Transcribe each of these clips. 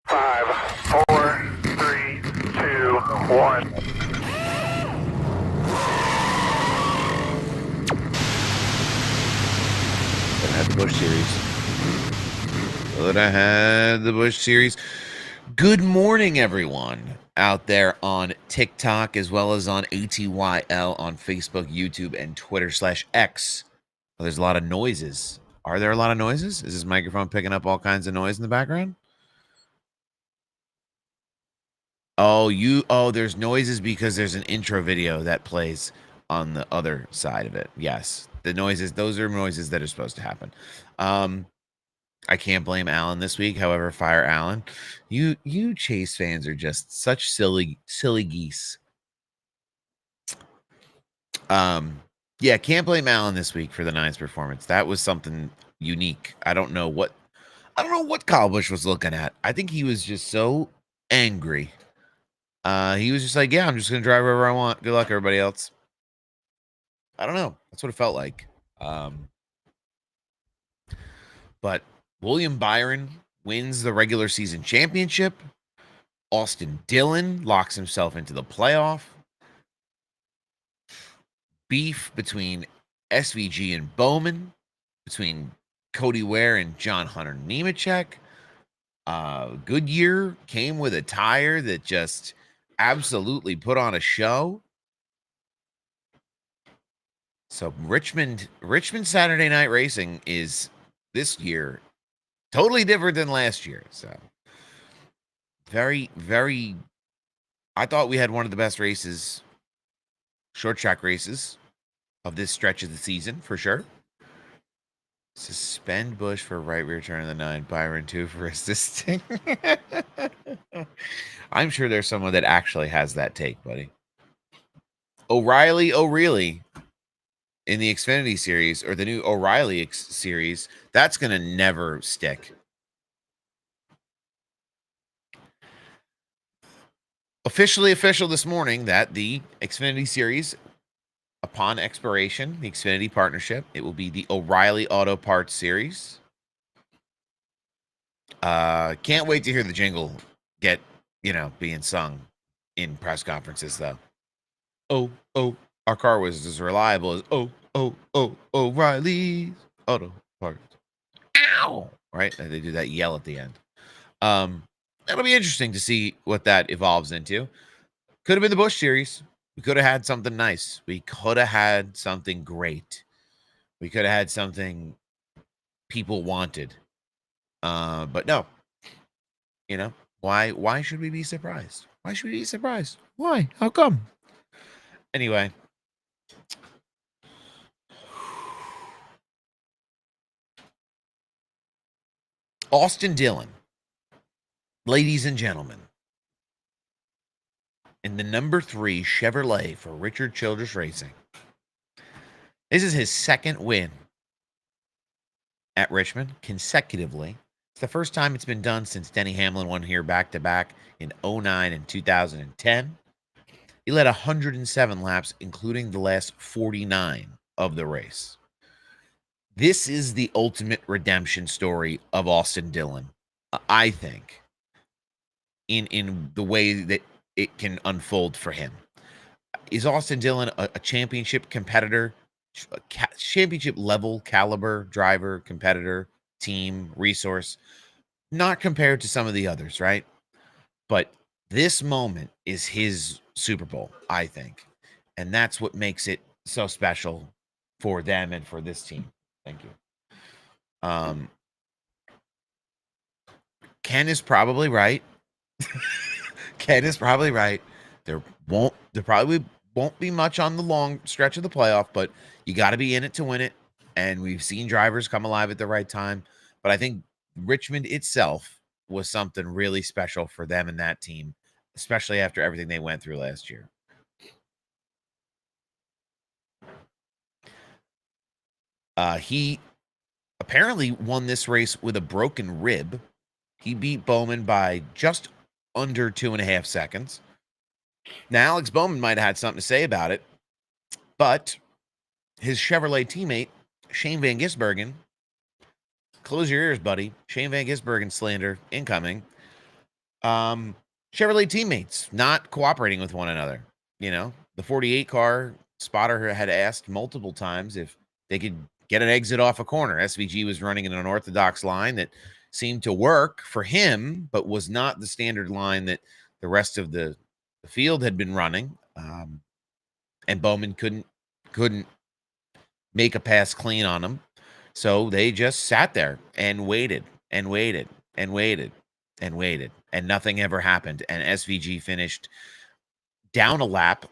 5, 4, 3, 2, 1. Had the Busch Series. But I had the Busch Series. Good morning, everyone out there on TikTok as well as on ATYL on Facebook, YouTube, and Twitter/X. Well, there's a lot of noises. Are there a lot of noises? Is this microphone picking up all kinds of noise in the background? Oh, there's noises because there's an intro video that plays on the other side of it. Yes, the noises, those are noises that are supposed to happen. I can't blame Alan this week. However, fire Alan. You Chase fans are just such silly geese. Yeah, can't blame Alan this week for the Nines performance. That was something unique. I don't know what Kyle Busch was looking at. I think he was just so angry. He was just like, yeah, I'm just gonna drive wherever I want. Good luck, everybody else. I don't know. That's what it felt like. But William Byron wins the regular season championship. Austin Dillon locks himself into the playoff. Beef between SVG and Bowman, between Cody Ware and John Hunter Nemechek. Goodyear came with a tire that just absolutely put on a show. So Richmond Saturday Night Racing is this year totally different than last year. So very, very, I thought we had one of the best races, short track races of this stretch of the season for sure. Suspend Busch for right rear turn of the 9, Byron 2 for assisting. I'm sure there's someone that actually has that take, buddy. O'Reilly O'Reilly in the Xfinity series, or the new O'Reilly series, that's going to never stick. Officially official this morning that the Xfinity series, upon expiration, the Xfinity partnership, it will be the O'Reilly Auto Parts series. Can't wait to hear the jingle get, being sung in press conferences, though. Oh, our car was as reliable as O'Reilly's Auto Parts. Ow! Right? They do that yell at the end. That'll be interesting to see what that evolves into. Could have been the Busch series. We could have had something nice. We could have had something great. We could have had something people wanted. But no. Why should we be surprised? Why should we be surprised? Why? How come? Anyway. Austin Dillon, ladies and gentlemen, in the number 3 Chevrolet for Richard Childress Racing. This is his second win at Richmond consecutively. It's the first time it's been done since Denny Hamlin won here back-to-back in 2009 and 2010. He led 107 laps, including the last 49 of the race. This is the ultimate redemption story of Austin Dillon, I think, in the way that it can unfold for him. Is Austin Dillon a championship competitor, championship level caliber driver, competitor, team, resource? Not compared to some of the others, right? But this moment is his Super Bowl, I think. And that's what makes it so special for them and for this team. Thank you. Ken is probably right. Ken is probably right. There probably won't be much on the long stretch of the playoff, but you got to be in it to win it. And we've seen drivers come alive at the right time. But I think Richmond itself was something really special for them and that team, especially after everything they went through last year. He apparently won this race with a broken rib. He beat Bowman by just under 2.5 seconds. Now, Alex Bowman might have had something to say about it, but his Chevrolet teammate, Shane Van Gisbergen, close your ears, buddy. Shane Van Gisbergen slander incoming. Chevrolet teammates not cooperating with one another. You know, the 48 car spotter had asked multiple times if they could get an exit off a corner. SVG was running in an unorthodox line that seemed to work for him, but was not the standard line that the rest of the field had been running. And Bowman couldn't make a pass clean on him. So they just sat there and waited and waited and waited and waited, and nothing ever happened. And SVG finished down a lap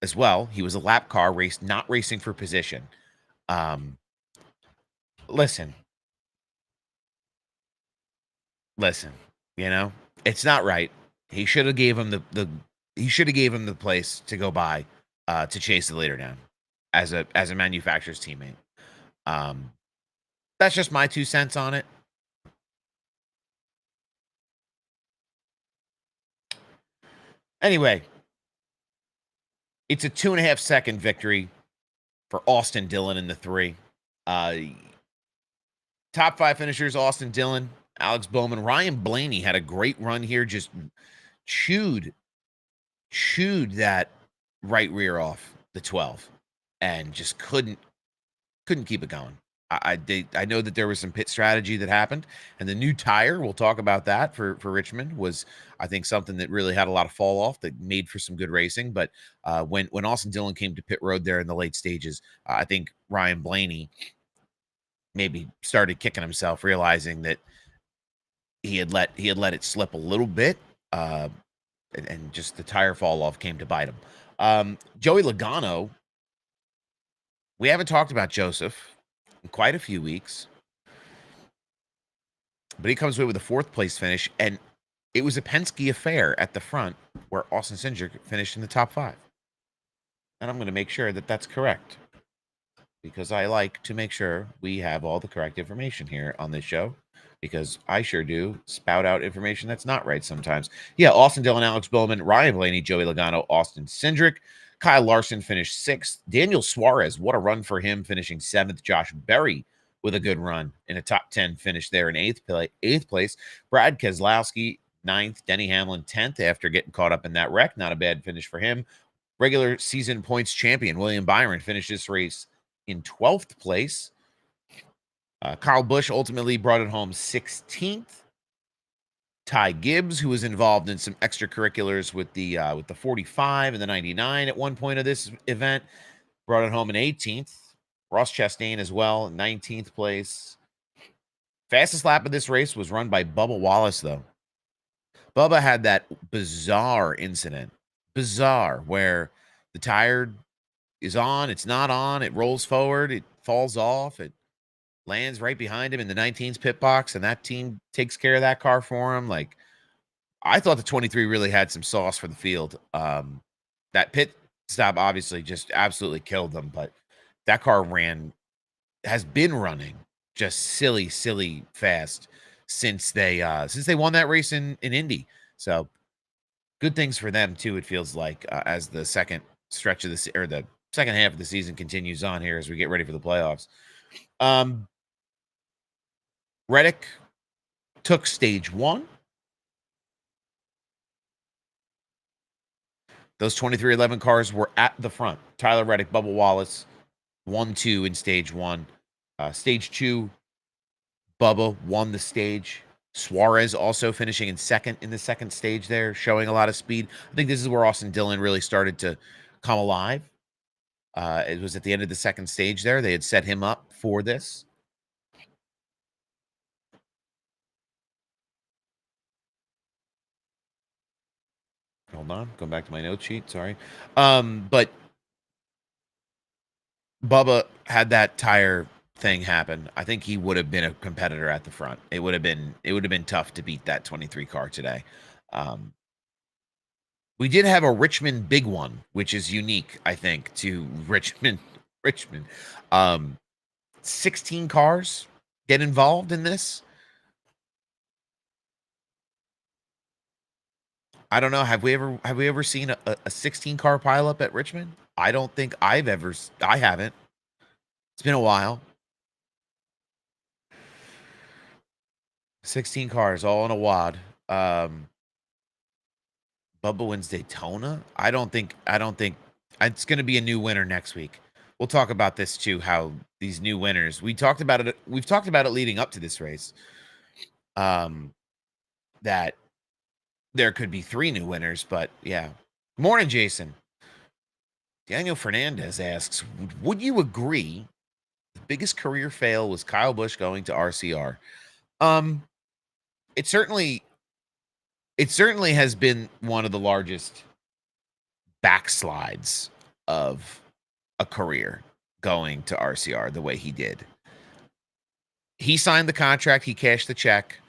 as well. He was a lap car race, not racing for position. Listen, you know, it's not right. He should have gave him the place to go by to chase the leader down as a manufacturer's teammate. That's just my 2 cents on it. Anyway, it's a 2.5 second victory for Austin Dillon in the 3. Top 5 finishers: Austin Dillon, Alex Bowman, Ryan Blaney had a great run here. Just chewed that right rear off the 12 and just couldn't keep it going. I know that there was some pit strategy that happened, and the new tire, we'll talk about that for Richmond, was, I think, something that really had a lot of fall off that made for some good racing. But when Austin Dillon came to pit road there in the late stages, I think Ryan Blaney maybe started kicking himself, realizing that he had let it slip a little bit, and just the tire fall off came to bite him. Joey Logano, we haven't talked about Joseph in quite a few weeks, but he comes away with a 4th place finish, and it was a Penske affair at the front where Austin Cindric finished in the top 5. And I'm going to make sure that that's correct, because I like to make sure we have all the correct information here on this show, because I sure do spout out information that's not right sometimes. Yeah, Austin Dillon, Alex Bowman, Ryan Blaney, Joey Logano, Austin Cindric. Kyle Larson finished 6th. Daniel Suarez, what a run for him, finishing 7th. Josh Berry with a good run in a top 10 finish there in 8th place. Brad Keselowski, 9th. Denny Hamlin, 10th, after getting caught up in that wreck. Not a bad finish for him. Regular season points champion William Byron finished this race in 12th place. Kyle Busch ultimately brought it home 16th. Ty Gibbs, who was involved in some extracurriculars with the 45 and the 99 at one point of this event, brought it home in 18th. Ross Chastain as well, 19th place. Fastest lap of this race was run by Bubba Wallace, though. Bubba had that bizarre incident, where the tire is on, it's not on, it rolls forward, it falls off, it lands right behind him in the 19's pit box, and that team takes care of that car for him. Like, I thought the 23 really had some sauce for the field. That pit stop obviously just absolutely killed them, but that car has been running just silly fast since they won that race in Indy. So good things for them too, it feels like, as the second stretch of the second half of the season continues on here as we get ready for the playoffs. Reddick took stage 1. Those 2311 cars were at the front. Tyler Reddick, Bubba Wallace, 1-2 in stage 1. Stage 2, Bubba won the stage. Suarez also finishing in second in the second stage there, showing a lot of speed. I think this is where Austin Dillon really started to come alive. It was at the end of the second stage there. They had set him up for this. Hold on. Going back to my note sheet. Sorry. But Bubba had that tire thing happen. I think he would have been a competitor at the front. It would have been tough to beat that 23 car today. We did have a Richmond big one, which is unique, I think, to Richmond. 16 cars get involved in this. I don't know. Have we ever seen a 16 car pileup at Richmond? I don't think I haven't. It's been a while. 16 cars all in a wad. Bubba wins Daytona. I don't think it's going to be a new winner next week. We'll talk about this too. How these new winners. We've talked about it leading up to this race. That there could be 3 new winners, but yeah. Morning, Jason. Daniel Fernandez asks, would you agree the biggest career fail was Kyle Busch going to RCR? It certainly has been one of the largest backslides of a career going to RCR the way he did. He signed the contract, he cashed the check.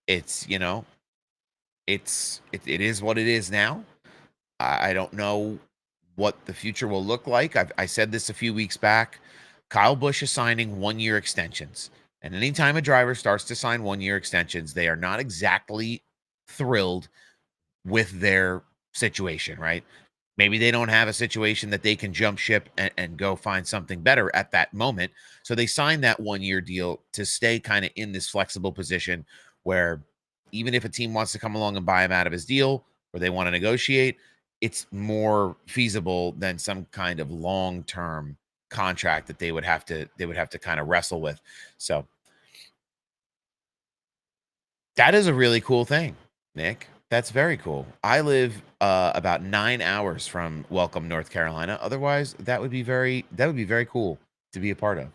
It's, you know, it is what it is now. I don't know what the future will look like. I said this a few weeks back. Kyle Busch is signing 1-year extensions. And anytime a driver starts to sign 1-year extensions, they are not exactly thrilled with their situation, right? Maybe they don't have a situation that they can jump ship and go find something better at that moment. So they sign that 1-year deal to stay kind of in this flexible position where even if a team wants to come along and buy him out of his deal or they want to negotiate, it's more feasible than some kind of long-term contract that they would have to kind of wrestle with. So that is a really cool thing, Nick. That's very cool. I live about 9 hours from Welcome, North Carolina. Otherwise, that would be very cool to be a part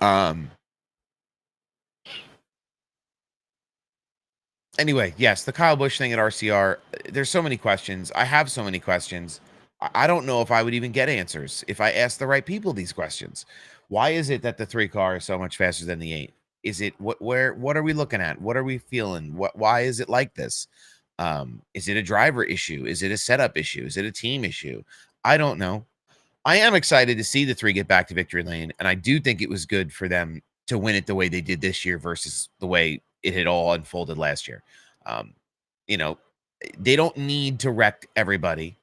of. Anyway, yes, the Kyle Busch thing at RCR, there's so many questions. I have so many questions. I don't know if I would even get answers if I asked the right people these questions. Why is it that the 3 car is so much faster than the 8? Is it what are we looking at? What are we feeling? Why is it like this? Is it a driver issue? Is it a setup issue? Is it a team issue? I don't know. I am excited to see the 3 get back to victory lane, and I do think it was good for them to win it the way they did this year versus the way it had all unfolded last year. Um, you know, they don't need to wreck everybody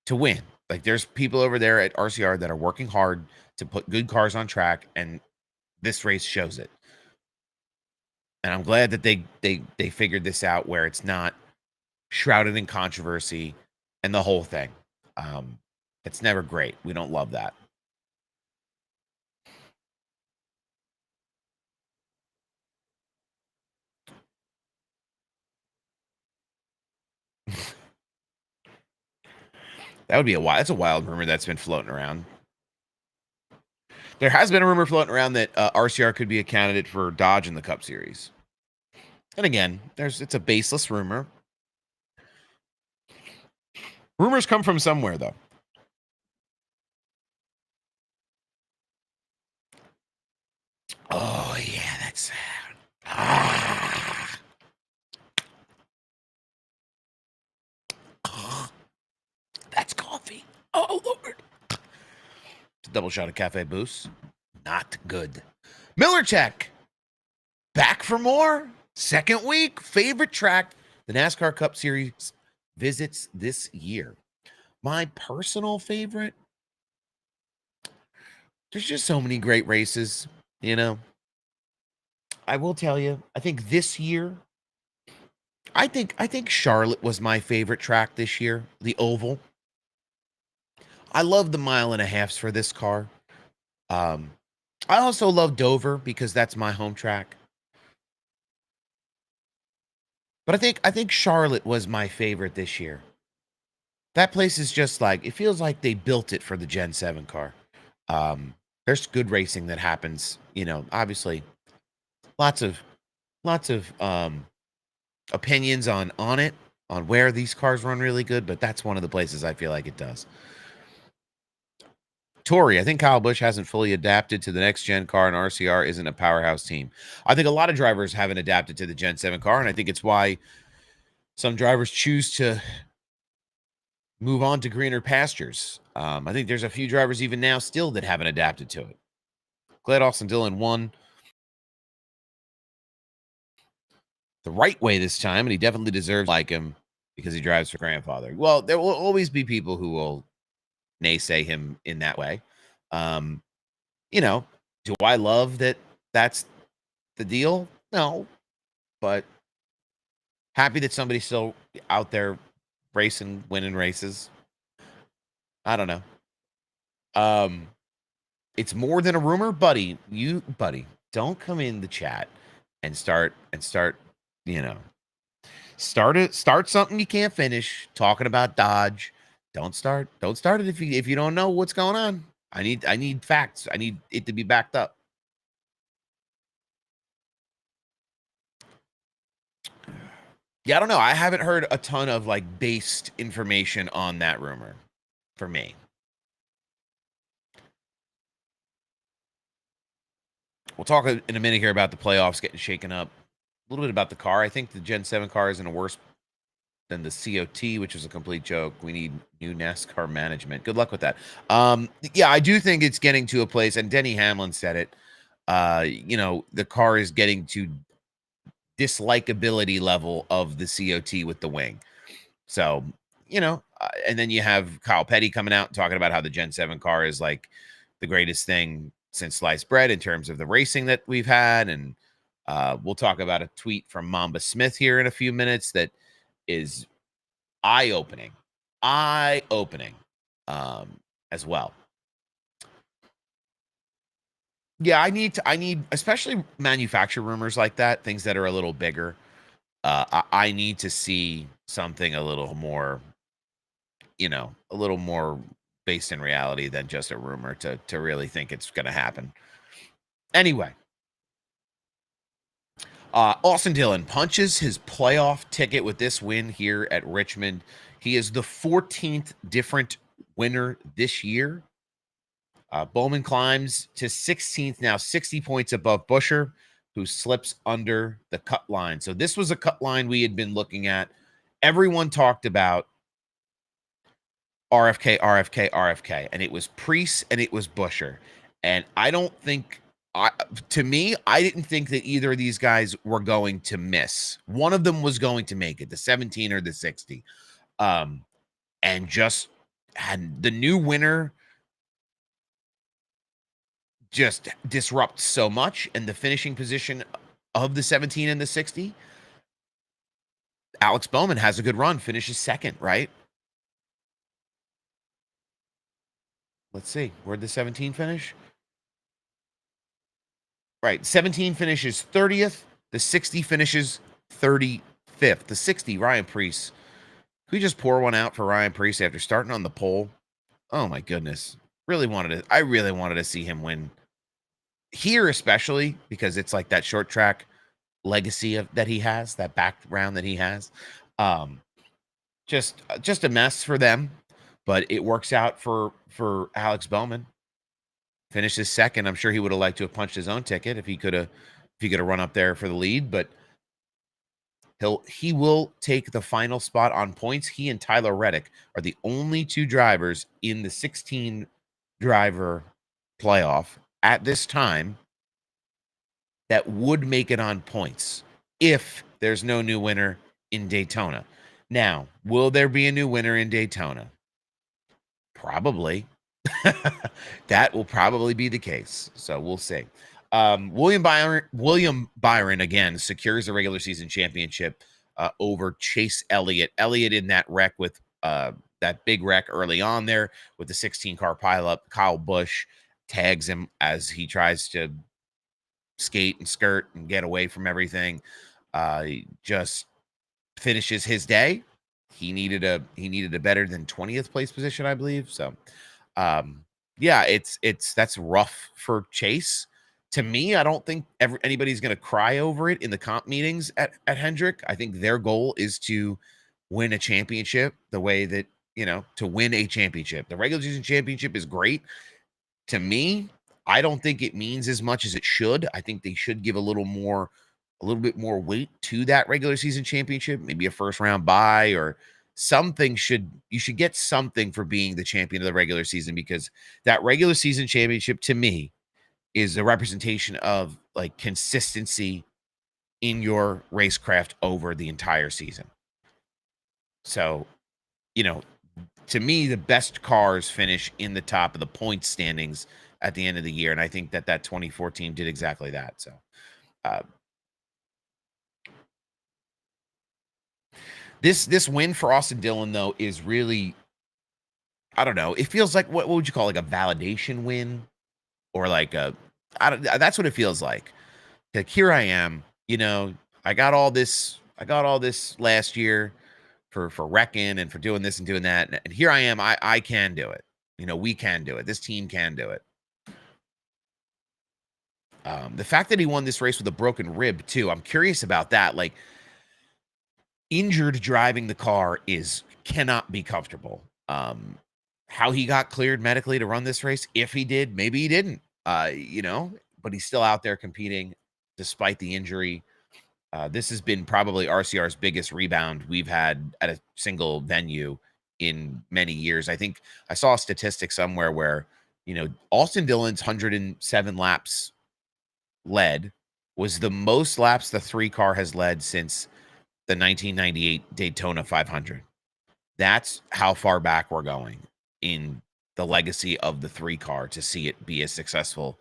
to win. Like there's people over there at RCR that are working hard to put good cars on track, and this race shows it. And I'm glad that they figured this out where it's not shrouded in controversy and the whole thing. It's never great. We don't love that. That would be that's a wild rumor that's been floating around. There has been a rumor floating around that RCR could be a candidate for Dodge in the Cup Series. And again, it's a baseless rumor. Rumors come from somewhere, though. Oh yeah, that's that's coffee. Oh Lord. Double shot of Cafe Boost. Not good. MillerTech. Back for more. Second week. Favorite track. The NASCAR Cup Series visits this year. My personal favorite. There's just so many great races, you know. I will tell you, I think this year, I think Charlotte was my favorite track this year, the oval. I love the 1.5 miles for this car. I also love Dover because that's my home track. But I think Charlotte was my favorite this year. That place is just like, it feels like they built it for the Gen 7 car. There's good racing that happens, you know, obviously lots of opinions on it, on where these cars run really good, but that's one of the places I feel like it does. Tori, I think Kyle Busch hasn't fully adapted to the next gen car, and RCR isn't a powerhouse team. I think a lot of drivers haven't adapted to the Gen 7 car, and I think it's why some drivers choose to move on to greener pastures. I think there's a few drivers even now still that haven't adapted to it. Glad Austin Dillon won the right way this time, and he definitely deserves like him because he drives for grandfather. Well, there will always be people who will naysay him in that way. You know, do I love that that's the deal? No, but Happy that somebody's still out there racing, winning races. I don't know. It's more than a rumor, buddy. Buddy, don't come in the chat and start, you know, start something you can't finish. Talking about Dodge. Don't start it if you don't know what's going on. I need facts. I need it to be backed up. Yeah, I don't know. I haven't heard a ton of like based information on that rumor for me. We'll talk in a minute here about the playoffs getting shaken up. A little bit about the car. I think the Gen 7 car is in a worse than the COT, which is a complete joke. We need new NASCAR management. Good luck with that. Yeah, I do think it's getting to a place, and Denny Hamlin said it. The car is getting to dislikability level of the COT with the wing. So, and then you have Kyle Petty coming out and talking about how the Gen 7 car is like the greatest thing since sliced bread in terms of the racing that we've had. And we'll talk about a tweet from Mamba Smith here in a few minutes that is eye-opening as well. Yeah, I need especially manufacturer rumors like that, things that are a little bigger. I need to see something a little more, a little more based in reality than just a rumor to really think it's going to happen. Anyway, Austin Dillon punches his playoff ticket with this win here at Richmond. He is the 14th different winner this year. Bowman climbs to 16th now, 60 points above Buescher, who slips under the cut line. So this was a cut line we had been looking at. Everyone talked about RFK, RFK, RFK, and it was Preece and it was Buescher. And I don't think, I didn't think that either of these guys were going to miss. One of them was going to make it, the 17 or the 60. And just had the new winner just disrupt so much, and the finishing position of the 17 and the 60. Alex Bowman has a good run, finishes second, right? Let's see. Where'd the 17 finish? Right. 17 finishes 30th. The 60 finishes 35th. The 60, Ryan Preece. Can we just pour one out for Ryan Preece after starting on the pole? Oh my goodness. I really wanted to see him win here, especially because it's like that short track legacy that he has, that background that he has. Just a mess for them, but it works out for Alex Bowman. Finishes second. I'm sure he would have liked to have punched his own ticket if he could have run up there for the lead, but he will take the final spot on points. He and Tyler Reddick are the only two drivers in the 16 driver playoff at this time that would make it on points if there's no new winner in Daytona. Now, will there be a new winner in Daytona? Probably. That will probably be the case. So we'll see. William Byron again secures a regular season championship over Chase Elliott. Elliott in that wreck with that big wreck early on there with the 16 car pileup. Kyle Busch tags him as he tries to skate and skirt and get away from everything. He just finishes his day. He needed a better than 20th place position, I believe. So yeah, that's rough for Chase. To me, I don't think anybody's going to cry over it in the comp meetings at Hendrick. I think their goal is to win a championship the way that, to win a championship. The regular season championship is great. To me, I don't think it means as much as it should. I think they should give a little bit more weight to that regular season championship, maybe a first round bye or something. You should get something for being the champion of the regular season, because that regular season championship to me is a representation of like consistency in your racecraft over the entire season. So, to me, the best cars finish in the top of the point standings at the end of the year. And I think that 2014 did exactly that. So, This win for Austin Dillon though is really, I don't know. It feels like what would you call, like a validation win, or like a, I don't. That's what it feels like. Like, here I am. I got all this last year for wrecking and for doing this and doing that, and here I am. I can do it. We can do it. This team can do it. The fact that he won this race with a broken rib too, I'm curious about that. Like, injured driving the car cannot be comfortable. How he got cleared medically to run this race, if he did, maybe he didn't. But he's still out there competing despite the injury. This has been probably RCR's biggest rebound we've had at a single venue in many years. I think I saw a statistic somewhere where, Austin Dillon's 107 laps led was the most laps the 3 car has led since the 1998 Daytona 500. That's how far back we're going in the legacy of the 3 car to see it be as successful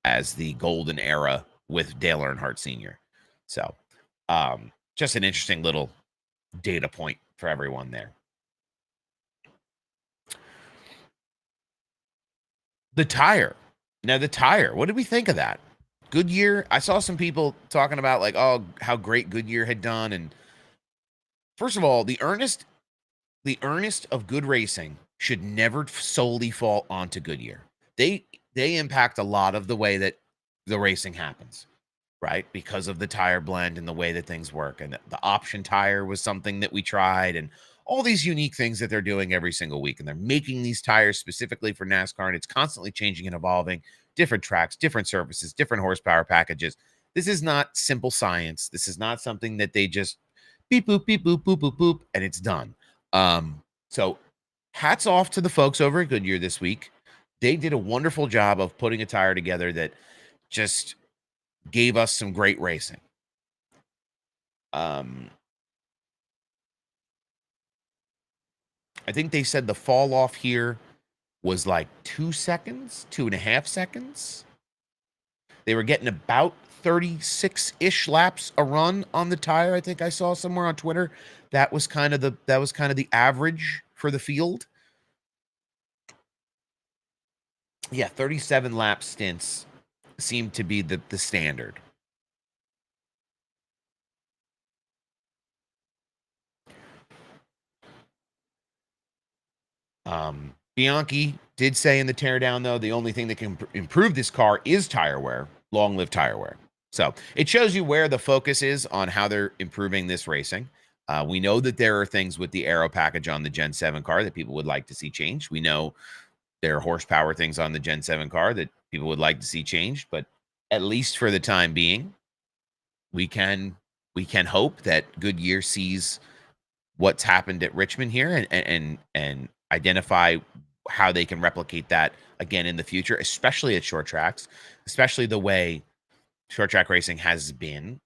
as the golden era with Dale Earnhardt Sr. So, just an interesting little data point for everyone there. The tire. Now, the tire, what did we think of that? Goodyear, I saw some people talking about, like, oh, how great Goodyear had done. And first of all, the earnest of good racing should never solely fall onto Goodyear. They impact a lot of the way that the racing happens, right? Because of the tire blend and the way that things work. And the option tire was something that we tried, and all these unique things that they're doing every single week. And they're making these tires specifically for NASCAR, and it's constantly changing and evolving. Different tracks, different surfaces, different horsepower packages. This is not simple science. This is not something that they just beep, boop, beep, boop, boop, boop, boop, and it's done. So hats off to the folks over at Goodyear this week. They did a wonderful job of putting a tire together that just gave us some great racing. I think they said the fall off here was like 2 seconds, 2.5 seconds. They were getting about 36-ish laps a run on the tire. I think I saw somewhere on Twitter that was kind of the average for the field. Yeah, 37 lap stints seemed to be the standard. Bianchi did say in the teardown, though, the only thing that can improve this car is tire wear. Long live tire wear. So it shows you where the focus is on how they're improving this racing. We know that there are things with the aero package on the Gen 7 car that people would like to see changed. We know there are horsepower things on the Gen 7 car that people would like to see changed. But at least for the time being, we can hope that Goodyear sees what's happened at Richmond here and identify how they can replicate that again in the future, especially at short tracks, especially the way short track racing has been.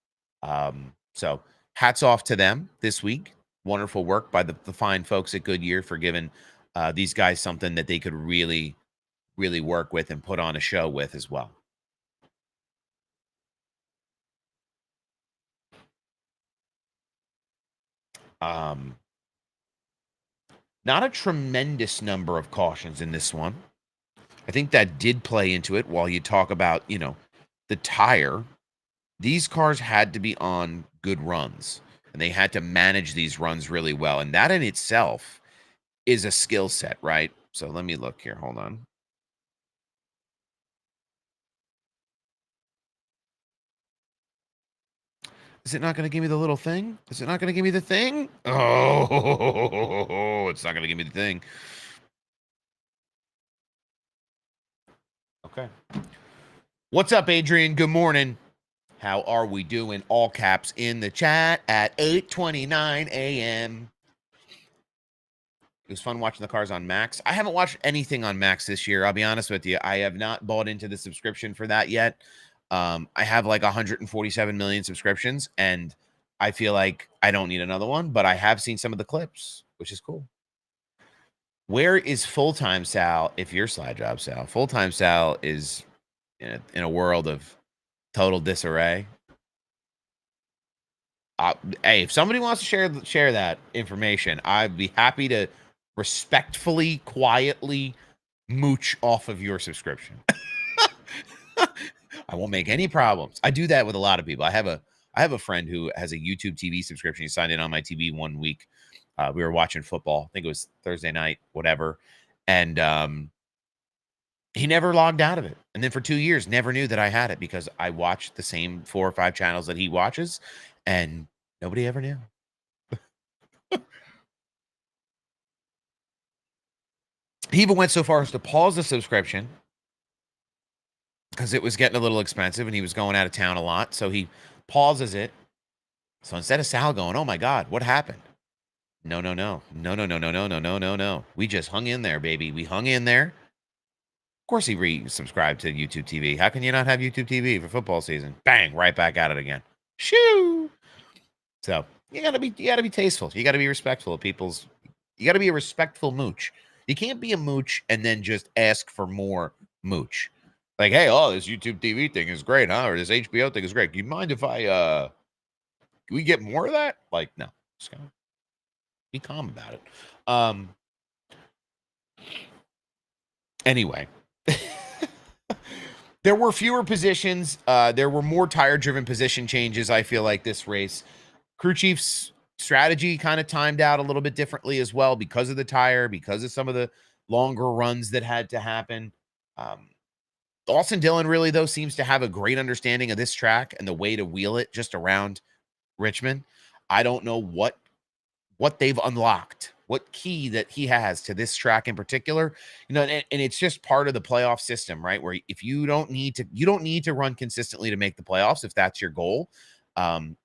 So hats off to them this week. Wonderful work by the fine folks at Goodyear for giving these guys something that they could really, really work with and put on a show with as well. Not a tremendous number of cautions in this one. I think that did play into it. While you talk about, the tire, these cars had to be on good runs, and they had to manage these runs really well. And that in itself is a skill set, right? So let me look here. Hold on. Is it not going to give me the little thing? Is it not going to give me the thing? Oh, it's not going to give me the thing. Okay. What's up, Adrian? Good morning. How are we doing? All caps in the chat at 8:29 a.m. It was fun watching the cars on Max. I haven't watched anything on Max this year. I'll be honest with you. I have not bought into the subscription for that yet. I have like 147 million subscriptions, and I feel like I don't need another one, but I have seen some of the clips, which is cool. Where is full-time Sal if you're Slide Job Sal? Full-time Sal is in a world of total disarray. Hey, if somebody wants to share that information, I'd be happy to respectfully, quietly mooch off of your subscription. I won't make any problems. I do that with a lot of people. I have a friend who has a YouTube TV subscription. He signed in on my TV one week. We were watching football. I think it was Thursday night, whatever. And he never logged out of it. And then for 2 years, never knew that I had it because I watched the same 4 or 5 channels that he watches, and nobody ever knew. He even went so far as to pause the subscription because it was getting a little expensive and he was going out of town a lot. So he pauses it. So instead of Sal going, "Oh my God, what happened?" No, no, no. No, no, no, no, no, no, no, no, no. We just hung in there, baby. We hung in there. Of course he resubscribed to YouTube TV. How can you not have YouTube TV for football season? Bang, right back at it again. Shoo. So you gotta be tasteful. You gotta be respectful of people's. You gotta be a respectful mooch. You can't be a mooch and then just ask for more mooch. Like, hey, oh, this YouTube TV thing is great, huh? Or this HBO thing is great. Do you mind if I can we get more of that? Like, no. Just gotta be calm about it. Anyway. There were fewer positions. There were more tire-driven position changes, I feel like, this race. Crew chief's strategy kind of timed out a little bit differently as well because of the tire, because of some of the longer runs that had to happen. Austin Dillon really, though, seems to have a great understanding of this track and the way to wheel it just around Richmond. I don't know what they've unlocked, what key that he has to this track in particular, and it's just part of the playoff system, right? Where if you don't need to run consistently to make the playoffs, if that's your goal,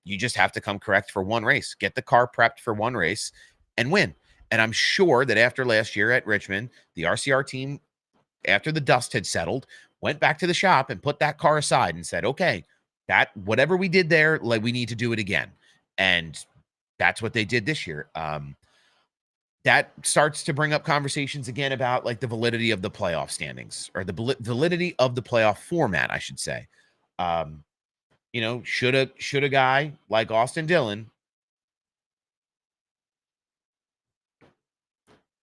you just have to come correct for one race, get the car prepped for one race and win. And I'm sure that after last year at Richmond, the RCR team, after the dust had settled, went back to the shop and put that car aside and said, okay, that whatever we did there, like, we need to do it again. And that's what they did this year. That starts to bring up conversations again about like the validity of the playoff standings, or the validity of the playoff format, I should say. Should a guy like Austin Dillon.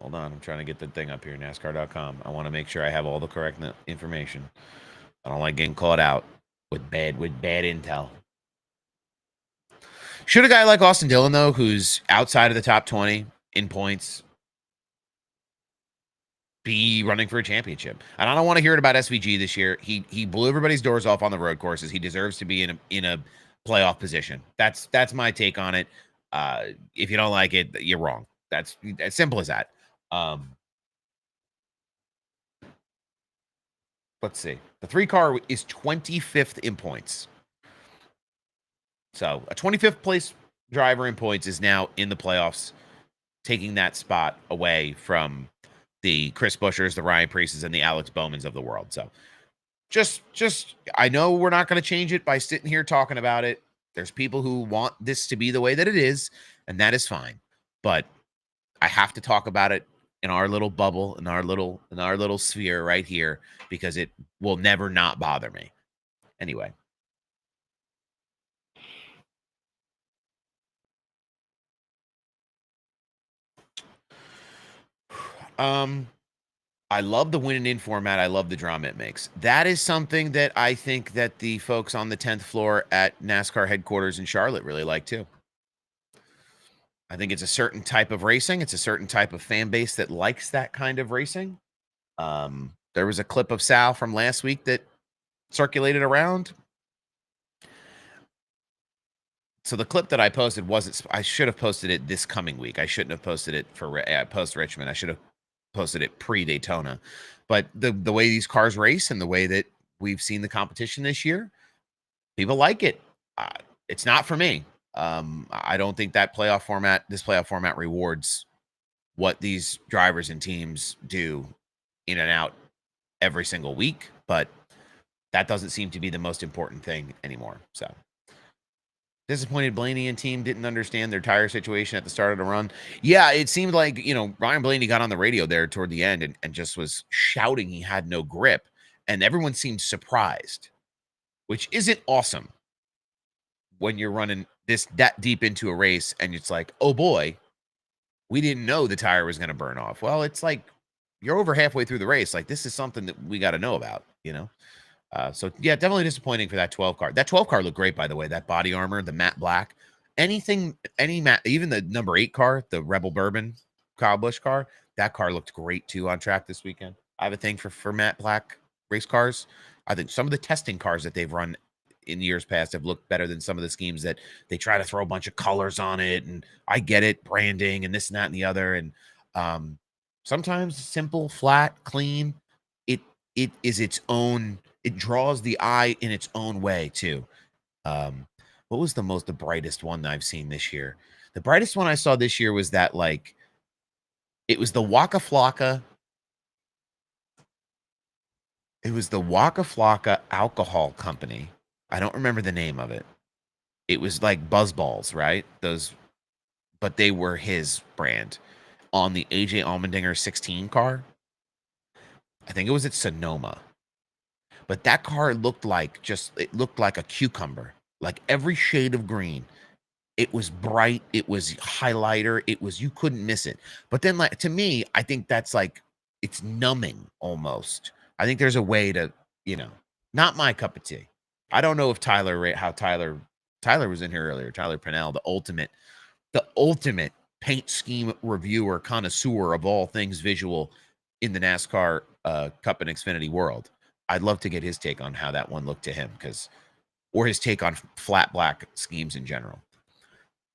Hold on, I'm trying to get the thing up here, NASCAR.com. I want to make sure I have all the correct information. I don't like getting caught out with bad intel. Should a guy like Austin Dillon, though, who's outside of the top 20 in points, be running for a championship? And I don't want to hear it about SVG this year. He blew everybody's doors off on the road courses. He deserves to be in a playoff position. That's my take on it. If you don't like it, you're wrong. That's as simple as that. Let's see. The 3 car is 25th in points. So a 25th place driver in points is now in the playoffs, taking that spot away from the Chris Buschers, the Ryan Preeces, and the Alex Bowmans of the world. So just I know we're not going to change it by sitting here talking about it. There's people who want this to be the way that it is, and that is fine. But I have to talk about it in our little bubble, in our little sphere right here, because it will never not bother me. Anyway. I love the win and in format. I love the drama it makes. That is something that I think that the folks on the 10th floor at NASCAR headquarters in Charlotte really like too. I think it's a certain type of racing. It's a certain type of fan base that likes that kind of racing. There was a clip of Sal from last week that circulated around. So the clip that I posted I should have posted it this coming week. I shouldn't have posted it for post Richmond. I should have posted it pre-Daytona. But the way these cars race and the way that we've seen the competition this year, people like it. It's not for me. I don't think this playoff format rewards what these drivers and teams do in and out every single week, but that doesn't seem to be the most important thing anymore. So disappointed Blaney and team didn't understand their tire situation at the start of the run. Yeah, it seemed like, Ryan Blaney got on the radio there toward the end and just was shouting he had no grip, and everyone seemed surprised, which isn't awesome when you're running that deep into a race, and it's like, oh boy, we didn't know the tire was going to burn off. Well, it's like you're over halfway through the race. Like, this is something that we got to know about, So yeah, definitely disappointing for that 12 car. That 12 car looked great, by the way. That body armor, the matte black, any matte, even the number 8 car, the Rebel Bourbon Kyle Busch car, that car looked great too on track this weekend. I have a thing for matte black race cars. I think some of the testing cars that they've run in years past have looked better than some of the schemes that they try to throw a bunch of colors on it. And I get it, branding and this and that and the other. And sometimes simple, flat, clean. It is its own. It draws the eye in its own way too. What was the brightest one that I've seen this year? The brightest one I saw this year was that, like, it was the Waka Flocka. It was the Waka Flocka Alcohol Company. I don't remember the name of it. It was like Buzzballs, right? But they were his brand on the AJ Allmendinger 16 car. I think it was at Sonoma. But that car looked like a cucumber, like every shade of green. It was bright. It was highlighter. You couldn't miss it. But then, like, to me, I think that's like, it's numbing almost. I think there's a way to, not my cup of tea. I don't know if Tyler was in here earlier. Tyler Pennell, the ultimate paint scheme reviewer, connoisseur of all things visual in the NASCAR Cup and Xfinity world. I'd love to get his take on how that one looked to him, or his take on flat black schemes in general.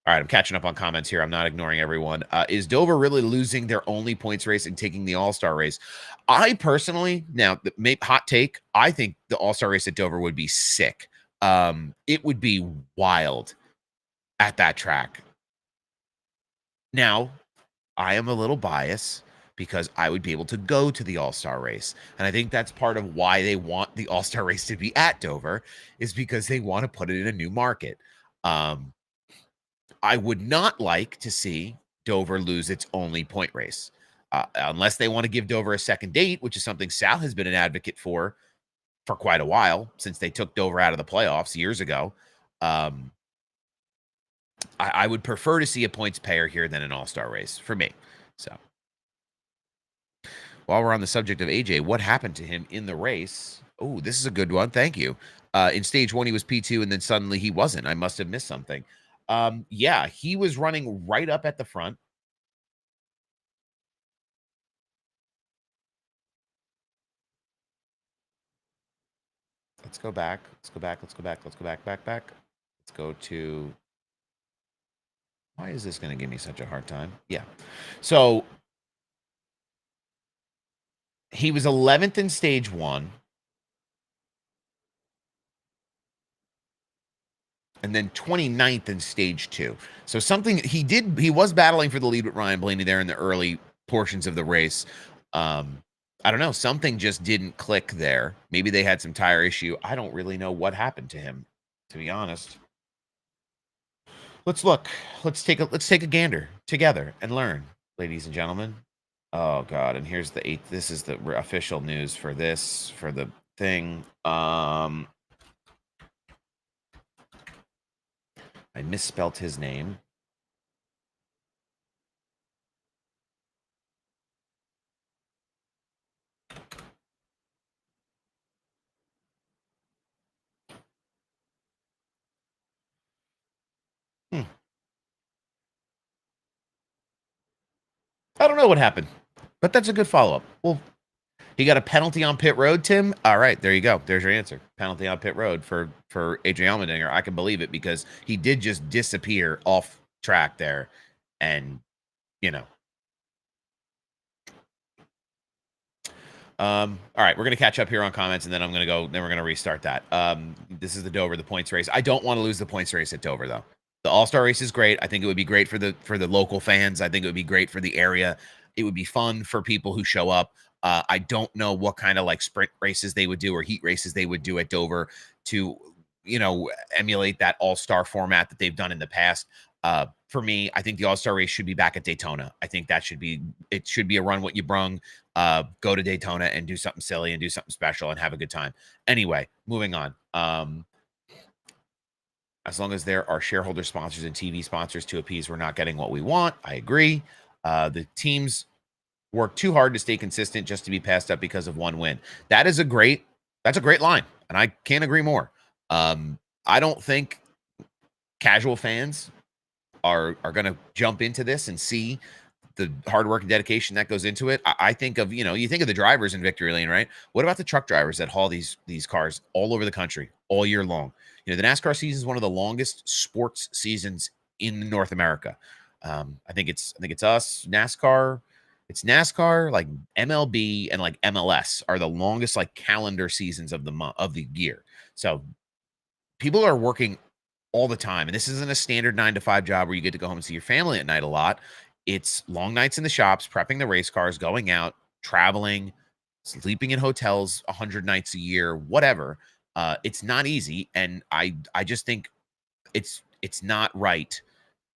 All right, I'm catching up on comments here. I'm not ignoring everyone. Is Dover really losing their only points race and taking the All-Star race? I personally, hot take, I think the All-Star race at Dover would be sick. It would be wild at that track. Now, I am a little biased because I would be able to go to the All-Star race. And I think that's part of why they want the All-Star race to be at Dover, is because they want to put it in a new market. I would not like to see Dover lose its only point race, unless they want to give Dover a second date, which is something Sal has been an advocate for quite a while, since they took Dover out of the playoffs years ago. I would prefer to see a points payer here than an all-star race for me. So while we're on the subject of AJ, what happened to him in the race? Oh, this is a good one. Thank you. In stage 1, he was P2, and then suddenly he wasn't. I must have missed something. Yeah, he was running right up at the front. Let's go back. Let's go back. Let's go back. Let's go back. Let's go to... Why is this going to give me such a hard time? Yeah. So he was 11th in stage 1. And then 29th in stage 2. So something he was battling for the lead with Ryan Blaney there in the early portions of the race. I don't know. Something just didn't click there. Maybe they had some tire issue. I don't really know what happened to him, to be honest. Let's look. Let's take a gander together and learn, ladies and gentlemen. Oh God! And here's the 8th. This is the official news for the thing. I misspelt his name. I don't know what happened, but that's a good follow-up. Well, he got a penalty on pit road, Tim. All right, there you go. There's your answer. Penalty on pit road for AJ Allmendinger. I can believe it, because he did just disappear off track there, and all right, we're gonna catch up here on comments, and then I'm gonna go. Then we're gonna restart that. This is the Dover, the points race. I don't want to lose the points race at Dover, though. The All-Star race is great. I think it would be great for the local fans. I think it would be great for the area. It would be fun for people who show up. I don't know what kind of like sprint races they would do, or heat races they would do at Dover to, emulate that all-star format that they've done in the past. For me, I think the All-Star race should be back at Daytona. I think it should be a run what you brung. Go to Daytona and do something silly and do something special and have a good time. Anyway, moving on. as long as there are shareholder sponsors and TV sponsors to appease, we're not getting what we want. I agree. The teams work too hard to stay consistent just to be passed up because of one win. That's a great line, and I can't agree more. I don't think casual fans are going to jump into this and see the hard work and dedication that goes into it. I think of, you think of the drivers in victory lane, right? What about the truck drivers that haul these cars all over the country all year long? The NASCAR season is one of the longest sports seasons in North America. I think it's us, NASCAR. It's NASCAR, like MLB and like MLS are the longest like calendar seasons of the year. So people are working all the time. And this isn't a standard 9 to 5 job where you get to go home and see your family at night a lot. It's long nights in the shops, prepping the race cars, going out, traveling, sleeping in hotels 100 nights a year, whatever. It's not easy. And I just think it's not right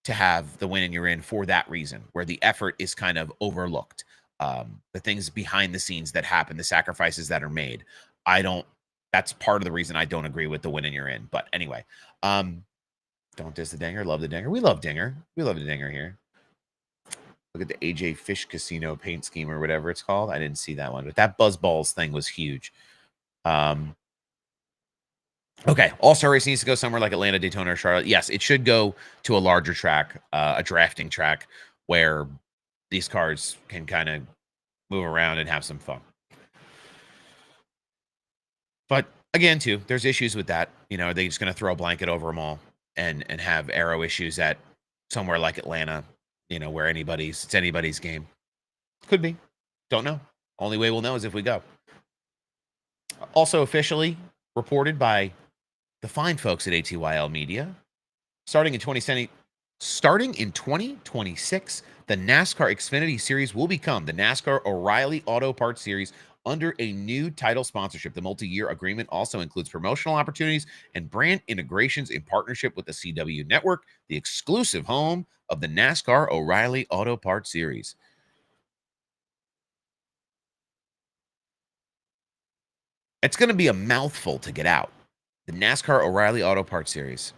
to have the win and you're in for that reason, where the effort is kind of overlooked. The things behind the scenes that happen, the sacrifices that are made. That's part of the reason I don't agree with the win and you're in. But anyway, don't diss the dinger, love the dinger. We love dinger. We love the dinger here. Look at the AJ Fish Casino paint scheme or whatever it's called. I didn't see that one, but that Buzzballs thing was huge. Okay, All-Star Race needs to go somewhere like Atlanta, Daytona, or Charlotte. Yes, it should go to a larger track, a drafting track, where these cars can kind of move around and have some fun. But again, too, there's issues with that. Are they just going to throw a blanket over them all and have aero issues at somewhere like Atlanta, where it's anybody's game? Could be. Don't know. Only way we'll know is if we go. Also officially reported by the fine folks at ATYL Media, starting in 2026, the NASCAR Xfinity Series will become the NASCAR O'Reilly Auto Parts Series under a new title sponsorship. The multi-year agreement also includes promotional opportunities and brand integrations in partnership with the CW Network, the exclusive home of the NASCAR O'Reilly Auto Parts Series. It's going to be a mouthful to get out. The NASCAR O'Reilly Auto Parts Series.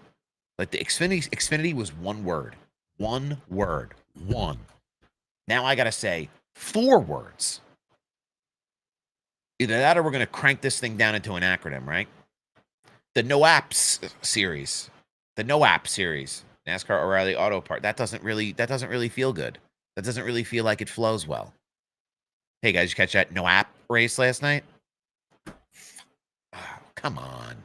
Like the Xfinity was one word. One word. One. Now I got to say 4 words. Either that or we're going to crank this thing down into an acronym, right? The NOAP series. The NOAP series. NASCAR O'Reilly Auto Part. That doesn't really feel good. That doesn't really feel like it flows well. Hey guys, you catch that NOAP race last night? Oh, come on.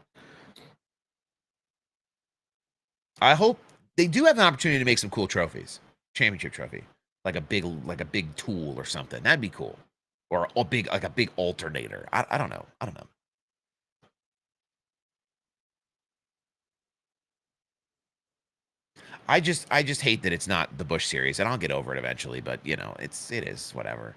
I hope they do have an opportunity to make some cool trophies. Championship trophy. Like a big tool or something. That'd be cool. Or a big alternator. I don't know. I just hate that it's not the Busch series, and I'll get over it eventually, but it is whatever.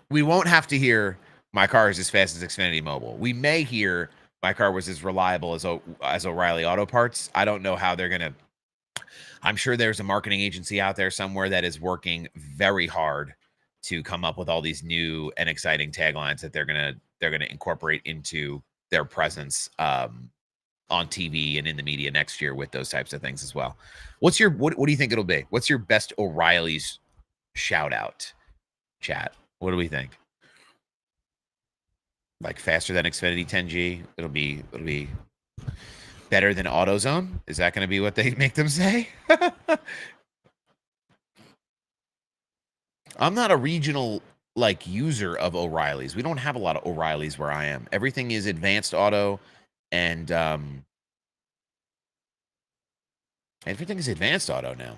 We won't have to hear my car is as fast as Xfinity Mobile. We may hear my car was as reliable as O'Reilly Auto Parts. I don't know how they're gonna. I'm sure there's a marketing agency out there somewhere that is working very hard to come up with all these new and exciting taglines that they're gonna incorporate into their presence on TV and in the media next year with those types of things as well. What do you think it'll be? What's your best O'Reilly's shout out, chat? What do we think? Like faster than Xfinity 10G? It'll be better than AutoZone? Is that going to be what they make them say? I'm not a regional user of O'Reilly's. We don't have a lot of O'Reilly's where I am. Everything is Advanced Auto and everything is Advanced Auto now.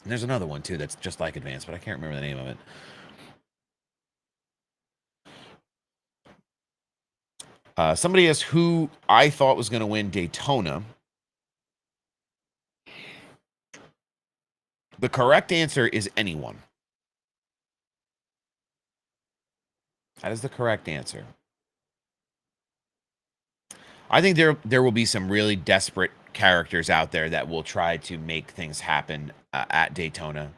And there's another one too that's just like Advanced, but I can't remember the name of it. Somebody asked who I thought was going to win Daytona. The correct answer is anyone. That is the correct answer. I think there will be some really desperate characters out there that will try to make things happen at Daytona.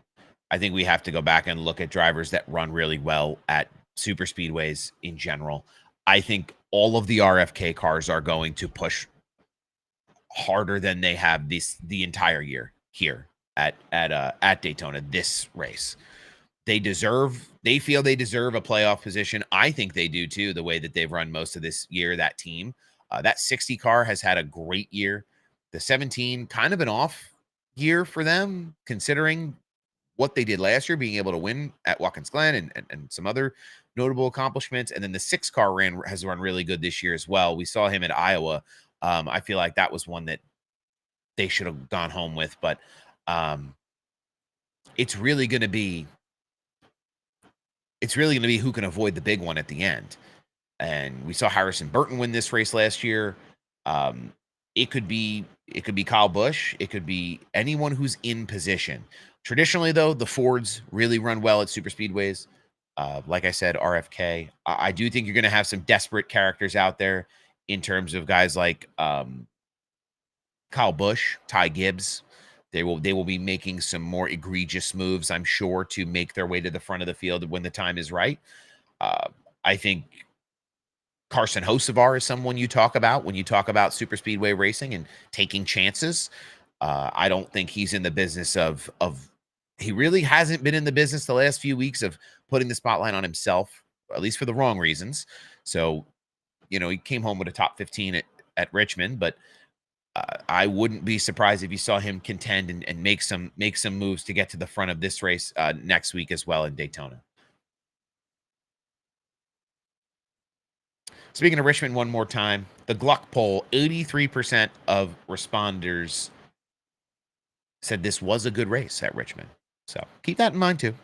I think we have to go back and look at drivers that run really well at super speedways in general. I think all of the RFK cars are going to push harder than they have the entire year here at Daytona this race. They feel they deserve a playoff position. I think they do too, the way that they've run most of this year, that team. That 60 car has had a great year. The 17, kind of an off year for them, considering what they did last year, being able to win at Watkins Glen and some other notable accomplishments. And then the 6 car has run really good this year as well. We saw him at Iowa. I feel like that was one that they should have gone home with, but it's really going to be who can avoid the big one at the end. And we saw Harrison Burton win this race last year. It could be Kyle Busch. It could be anyone who's in position. Traditionally, though, the Fords really run well at super speedways. Like I said, RFK. I do think you're going to have some desperate characters out there in terms of guys like Kyle Busch, Ty Gibbs. They will be making some more egregious moves, I'm sure, to make their way to the front of the field when the time is right. I think Carson Hocevar is someone you talk about when you talk about super speedway racing and taking chances. I don't think he's in the business of he really hasn't been in the business the last few weeks of putting the spotlight on himself, at least for the wrong reasons. So, he came home with a top 15 at Richmond, but I wouldn't be surprised if you saw him contend and make some moves to get to the front of this race next week as well in Daytona. Speaking of Richmond one more time, the Gluck poll, 83% of responders said this was a good race at Richmond. So keep that in mind too.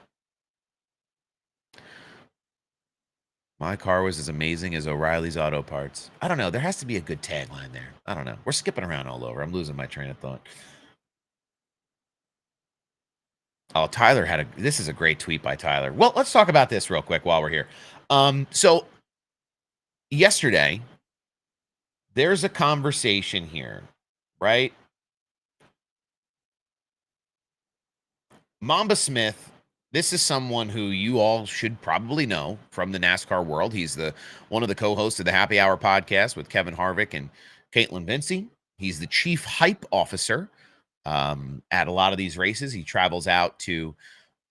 My car was as amazing as O'Reilly's Auto Parts. I don't know. There has to be a good tagline there. I don't know. We're skipping around all over. I'm losing my train of thought. Oh, Tyler this is a great tweet by Tyler. Well, let's talk about this real quick while we're here. So yesterday, there's a conversation here, right? Mamba Smith, this is someone who you all should probably know from the NASCAR world. He's one of the co-hosts of the Happy Hour podcast with Kevin Harvick and Caitlin Vinci. He's the chief hype officer at a lot of these races. He travels out to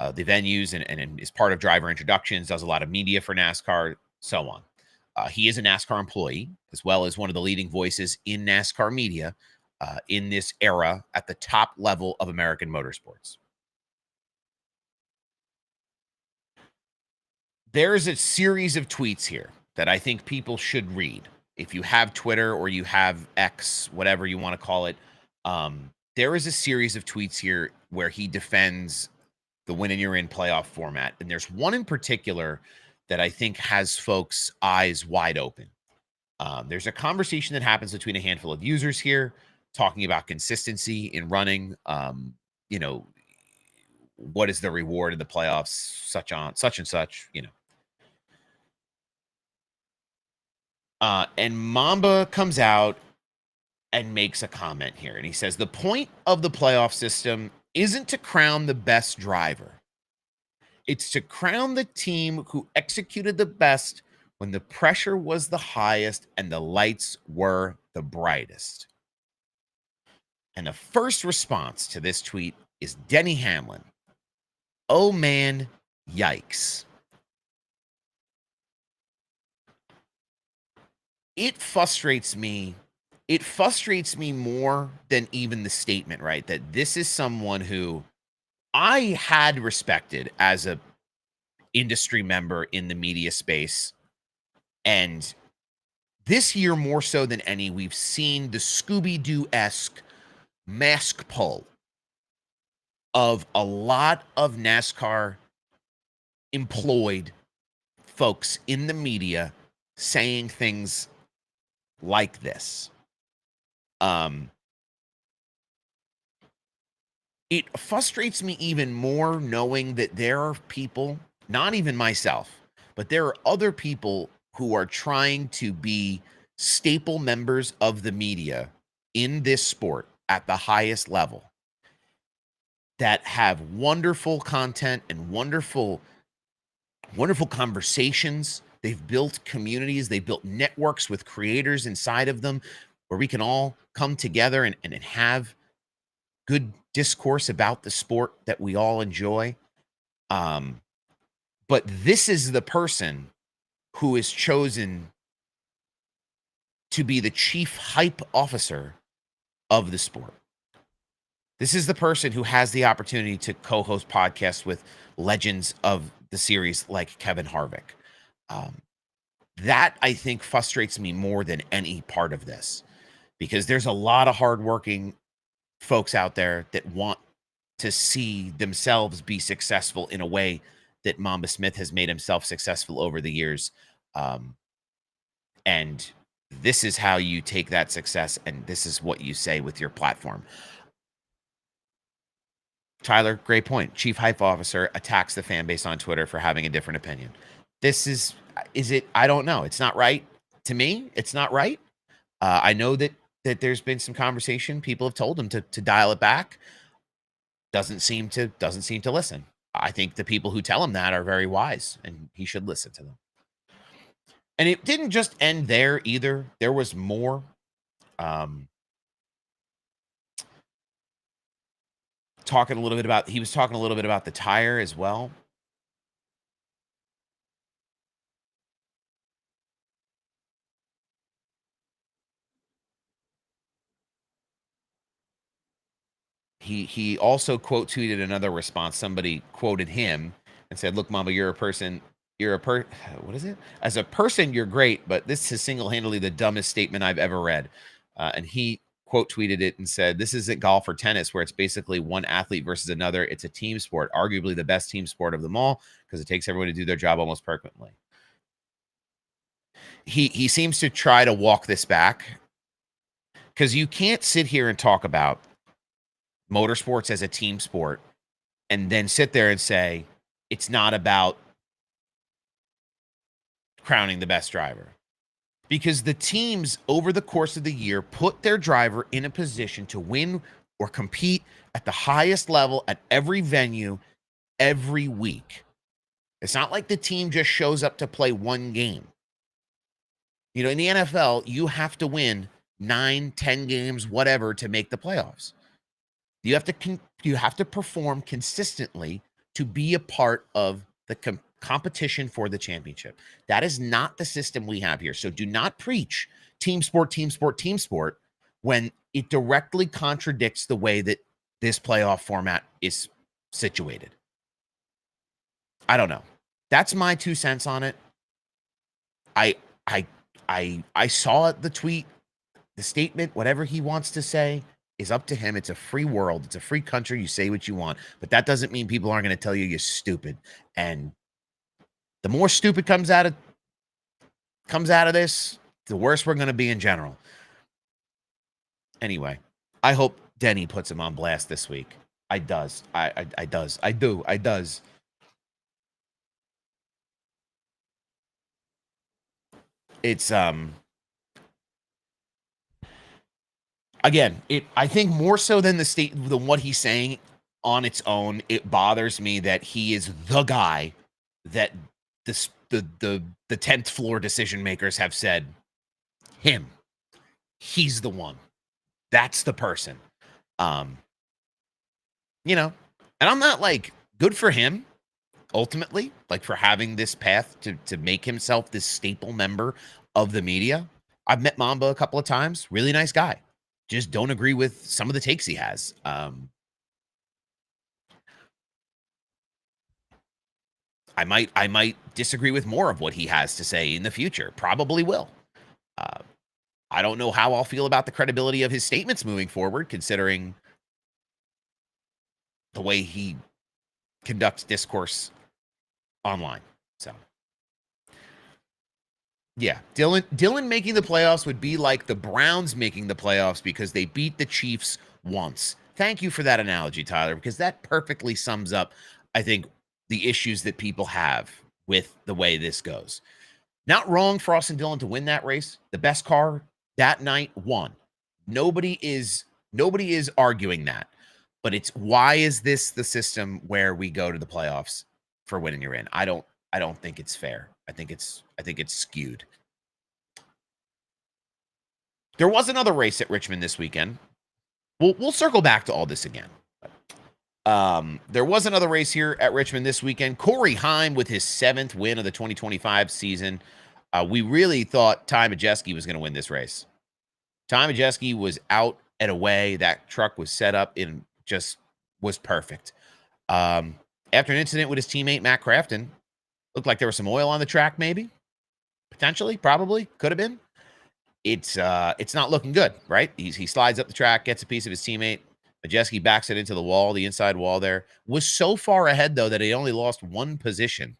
the venues and is part of driver introductions, does a lot of media for NASCAR, so on. He is a NASCAR employee, as well as one of the leading voices in NASCAR media in this era at the top level of American motorsports. There's a series of tweets here that I think people should read. If you have Twitter or you have X, whatever you want to call it, there is a series of tweets here where he defends the win and you're in playoff format. And there's one in particular that I think has folks' eyes wide open. There's a conversation that happens between a handful of users here talking about consistency in running, what is the reward in the playoffs, such and such. And Mamba comes out and makes a comment here. And he says, the point of the playoff system isn't to crown the best driver. It's to crown the team who executed the best when the pressure was the highest and the lights were the brightest. And the first response to this tweet is Denny Hamlin. Oh man, yikes. It frustrates me. It frustrates me more than even the statement, right? That this is someone who I had respected as a industry member in the media space. And this year, more so than any, we've seen the Scooby-Doo-esque mask pull of a lot of NASCAR employed folks in the media saying things like this. It frustrates me even more knowing that there are people, not even myself, but there are other people who are trying to be staple members of the media in this sport at the highest level that have wonderful content and wonderful conversations They've built communities. They've built networks with creators inside of them where we can all come together and have good discourse about the sport that we all enjoy. But this is the person who is chosen to be the chief hype officer of the sport. This is the person who has the opportunity to co-host podcasts with legends of the series like Kevin Harvick. That, I think, frustrates me more than any part of this, because there's a lot of hardworking folks out there that want to see themselves be successful in a way that Mamba Smith has made himself successful over the years. And this is how you take that success, and this is what you say with your platform. Tyler, great point. Chief Hype Officer attacks the fan base on Twitter for having a different opinion. This is it? I don't know. It's not right. To me, it's not right. I know that there's been some conversation. People have told him to dial it back. Doesn't seem to listen. I think the people who tell him that are very wise, and he should listen to them. And it didn't just end there either. There was more. He was talking a little bit about the tire as well. He also quote tweeted another response. Somebody quoted him and said, "Look, Mama, what is it? As a person, you're great, but this is single-handedly the dumbest statement I've ever read." And he quote tweeted it and said, "This isn't golf or tennis where it's basically one athlete versus another. It's a team sport, arguably the best team sport of them all, because it takes everyone to do their job almost perfectly." He seems to try to walk this back, because you can't sit here and talk about motorsports as a team sport and then sit there and say it's not about crowning the best driver, because the teams over the course of the year put their driver in a position to win or compete at the highest level at every venue every week. It's not like the team just shows up to play one game. You know, in the NFL, you have to win 9, 10 games, whatever, to make the playoffs. You have to perform consistently to be a part of the competition for the championship. That is not the system we have here. So do not preach team sport when it directly contradicts the way that this playoff format is situated. I don't know. That's my 2 cents on it. I saw the tweet, the statement, whatever he wants to say is up to him. It's a free world. It's a free country. You say what you want, but that doesn't mean people aren't going to tell you you're stupid. And the more stupid comes out of this, the worse we're going to be in general. Anyway, I hope Denny puts him on blast this week. I do. It's again, I think more so than than what he's saying on its own, it bothers me that he is the guy that the 10th floor decision makers have said, him. He's the one. That's the person. You know, and I'm not like, good for him ultimately, like, for having this path to make himself this staple member of the media. I've met Mamba a couple of times. Really nice guy. Just don't agree with some of the takes he has. I might disagree with more of what he has to say in the future. Probably will. I don't know how I'll feel about the credibility of his statements moving forward, considering the way he conducts discourse online. So, yeah, Dylan making the playoffs would be like the Browns making the playoffs because they beat the Chiefs once. Thank you for that analogy, Tyler, because that perfectly sums up, I think, the issues that people have with the way this goes. Not wrong for Austin Dillon to win that race. The best car that night won. Nobody is arguing that. But it's, why is this the system where we go to the playoffs for winning you're in? I don't think it's fair. I think it's skewed. There was another race at Richmond this weekend. We'll circle back to all this again. There was another race here at Richmond this weekend. Corey Heim with his 7th win of the 2025 season. We really thought Ty Majeski was going to win this race. Ty Majeski was out and away. That truck was set up in just was perfect. After an incident with his teammate Matt Crafton, looked like there was some oil on the track, maybe, potentially, probably, could have been. It's not looking good, right? He slides up the track, gets a piece of his teammate. Majeski backs it into the wall, the inside wall there. Was so far ahead, though, that he only lost 1 position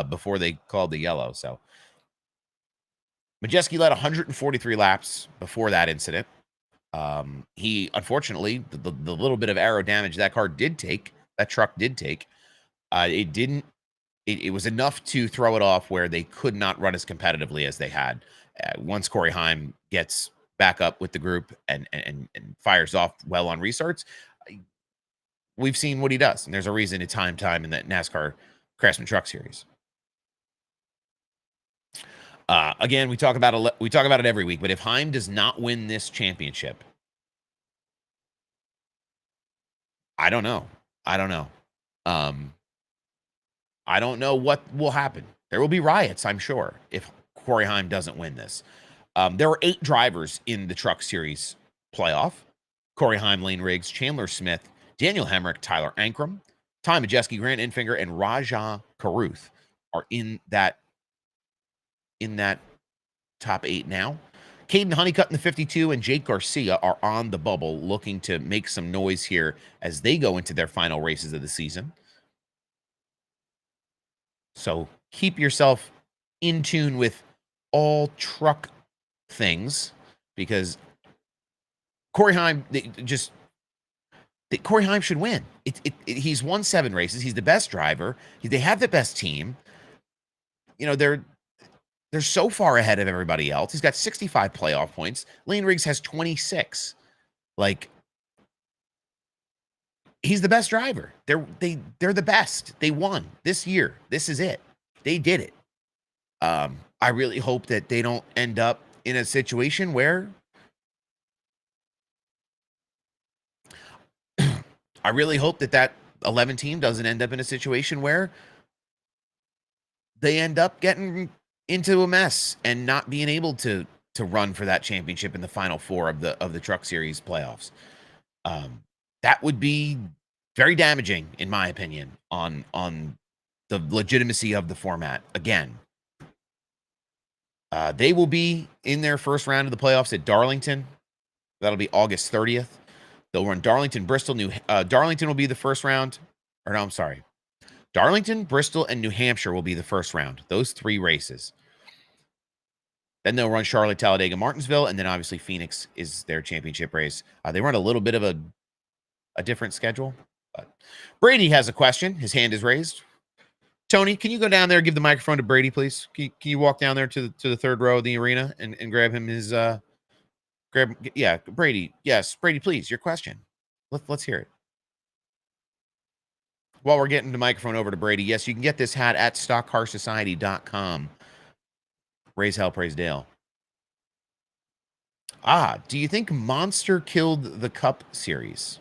before they called the yellow. So Majeski led 143 laps before that incident. He, unfortunately, the little bit of aero damage that car did take, that truck did take, it was enough to throw it off where they could not run as competitively as they had. Once Corey Heim gets back up with the group and fires off well on restarts, we've seen what he does. And there's a reason it's time in that NASCAR Craftsman Truck Series. Again, we talk about it every week, but if Heim does not win this championship, I don't know. I don't know what will happen. There will be riots, I'm sure, if Corey Heim doesn't win this. There are 8 drivers in the Truck Series playoff. Corey Heim, Lane Riggs, Chandler Smith, Daniel Hemrick, Tyler Ankrum, Ty Majeski, Grant Enfinger, and Rajah Caruth are in that top 8 now. Caden Honeycutt in the 52 and Jake Garcia are on the bubble, looking to make some noise here as they go into their final races of the season. So keep yourself in tune with all truck things, because Corey Heim, Corey Heim should win. He's won 7 races. He's the best driver. They have the best team. You know, they're so far ahead of everybody else. He's got 65 playoff points. Lane Riggs has 26. Like, he's the best driver. They're the best. They won this year. This is it. They did it. I really hope that they don't end up in a situation where I really hope that 11 team doesn't end up in a situation where they end up getting into a mess and not being able to run for that championship in the final 4 of the Truck Series playoffs. That would be very damaging, in my opinion, on the legitimacy of the format. Again, they will be in their first round of the playoffs at Darlington. That'll be August 30th. They'll run Darlington, Bristol, Darlington will be the first round. Or no, I'm sorry. Darlington, Bristol, and New Hampshire will be the first round. Those 3 races. Then they'll run Charlotte, Talladega, Martinsville, and then obviously Phoenix is their championship race. They run a little bit of a different schedule. But Brady has a question. His hand is raised. Tony, can you go down there and give the microphone to Brady, please? Can you walk down there to the third row of the arena and grab him his yeah, Brady. Yes, Brady, please, your question. Let's hear it. While we're getting the microphone over to Brady, yes, you can get this hat at stockcarsociety.com. Raise hell, praise Dale. Do you think Monster killed the Cup Series?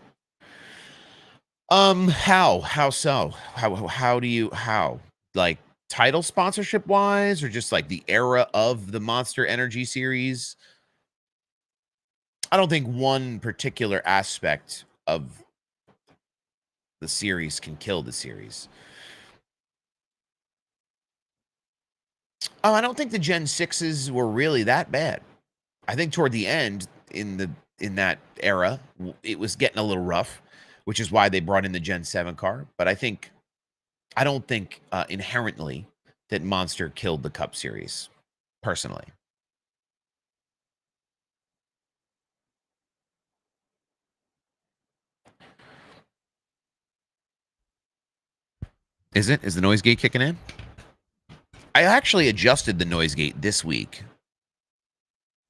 How so? How? Like, title sponsorship wise, or just like the era of the Monster Energy series? I don't think one particular aspect of the series can kill the series. I don't think the Gen 6s were really that bad. I think toward the end in that era, it was getting a little rough, which is why they brought in the Gen 7 car. But I don't think inherently that Monster killed the Cup Series, personally. Is it? Is the noise gate kicking in? I actually adjusted the noise gate this week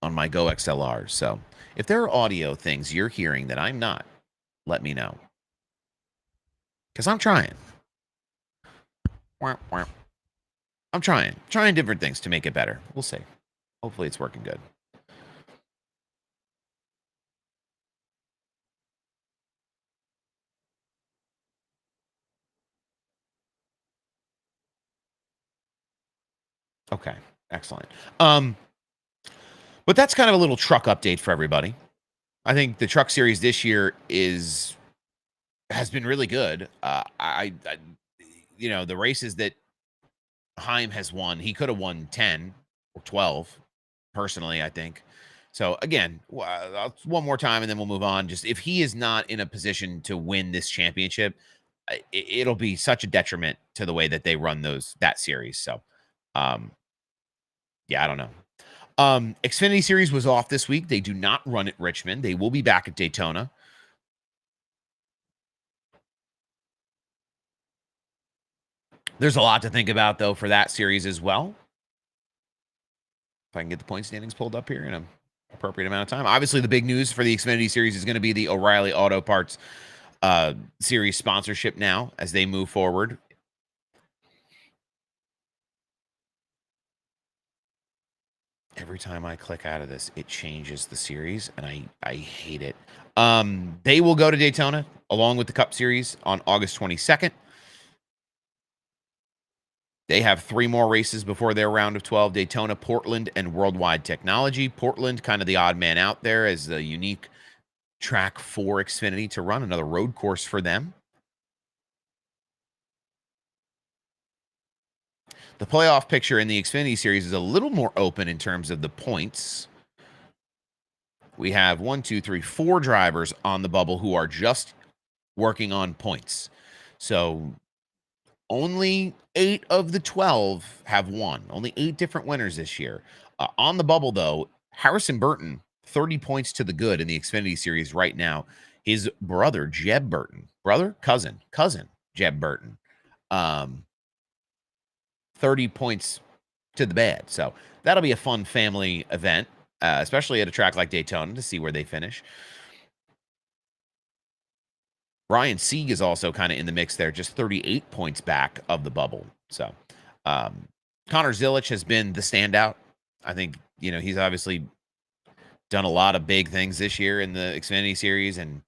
on my Go XLR. So if there are audio things you're hearing that I'm not, let me know. Because I'm trying. I'm trying different things to make it better. We'll see. Hopefully it's working good. Okay, excellent. But that's kind of a little truck update for everybody. I think the truck series this year has been really good. The races that Heim has won, he could have won 10 or 12, personally, I think. So again, one more time and then we'll move on. Just if he is not in a position to win this championship, it'll be such a detriment to the way that they run that series. So, um, yeah, I don't know. Xfinity Series was off this week. They do not run at Richmond. They will be back at Daytona. There's a lot to think about, though, for that series as well. If I can get the point standings pulled up here in an appropriate amount of time. Obviously, the big news for the Xfinity Series is going to be the O'Reilly Auto Parts series sponsorship now as they move forward. Every time I click out of this, it changes the series, and I hate it. They will go to Daytona along with the Cup Series on August 22nd. They have 3 more races before their round of 12: Daytona, Portland, and Worldwide Technology. Portland, kind of the odd man out there as the unique track for Xfinity to run, another road course for them. The playoff picture in the Xfinity Series is a little more open in terms of the points. We have 4 drivers on the bubble who are just working on points. So only 8 of the 12 have won. Only 8 different winners this year. On the bubble, though, Harrison Burton, 30 points to the good in the Xfinity Series right now. His brother, Jeb Burton, cousin, Jeb Burton, 30 points to the bad. So that'll be a fun family event, especially at a track like Daytona, to see where they finish. Ryan Sieg is also kind of in the mix there, just 38 points back of the bubble. So Connor Zilich has been the standout. I think, he's obviously done a lot of big things this year in the Xfinity Series and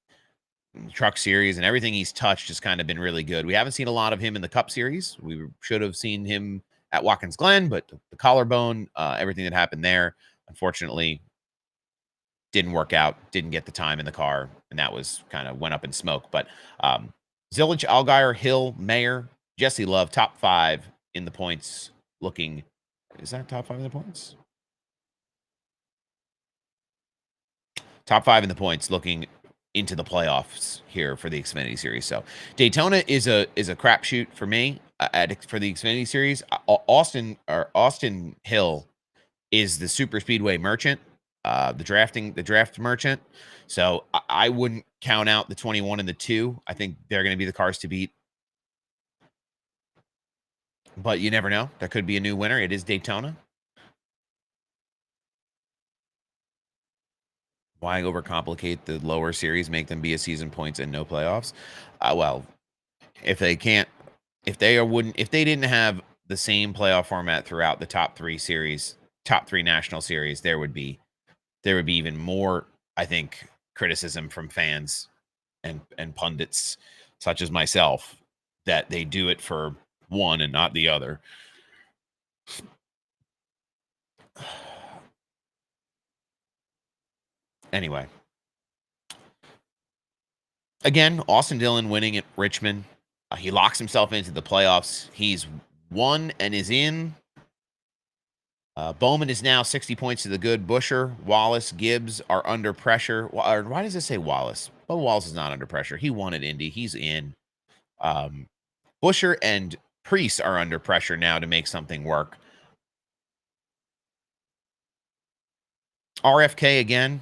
Truck Series, and everything he's touched has kind of been really good. We haven't seen a lot of him in the Cup Series. We should have seen him at Watkins Glen, but the collarbone, everything that happened there, unfortunately, didn't work out, didn't get the time in the car, and that was kind of went up in smoke. But Zilich, Allgaier, Hill, Mayer, Jesse Love, top 5 in the points looking. Is that top 5 in the points? Top 5 in the points looking into the playoffs here for the Xfinity Series. So Daytona is a crapshoot for me for the Xfinity Series. Austin Hill is the super speedway merchant, the draft merchant. So I wouldn't count out the 21 and the 2. I think they're going to be the cars to beat. But you never know. There could be a new winner. It is Daytona. Why overcomplicate the lower series, make them be a season points and no playoffs? Well, if they didn't have the same playoff format throughout the top 3 national series, there would be even more, I think, criticism from fans and pundits such as myself that they do it for one and not the other. Anyway, again, Austin Dillon winning at Richmond. He locks himself into the playoffs. He's won and is in. Bowman is now 60 points to the good. Busher, Wallace, Gibbs are under pressure. Why does it say Wallace? Well, Wallace is not under pressure. He won at Indy. He's in. Busher and Priest are under pressure now to make something work. RFK again,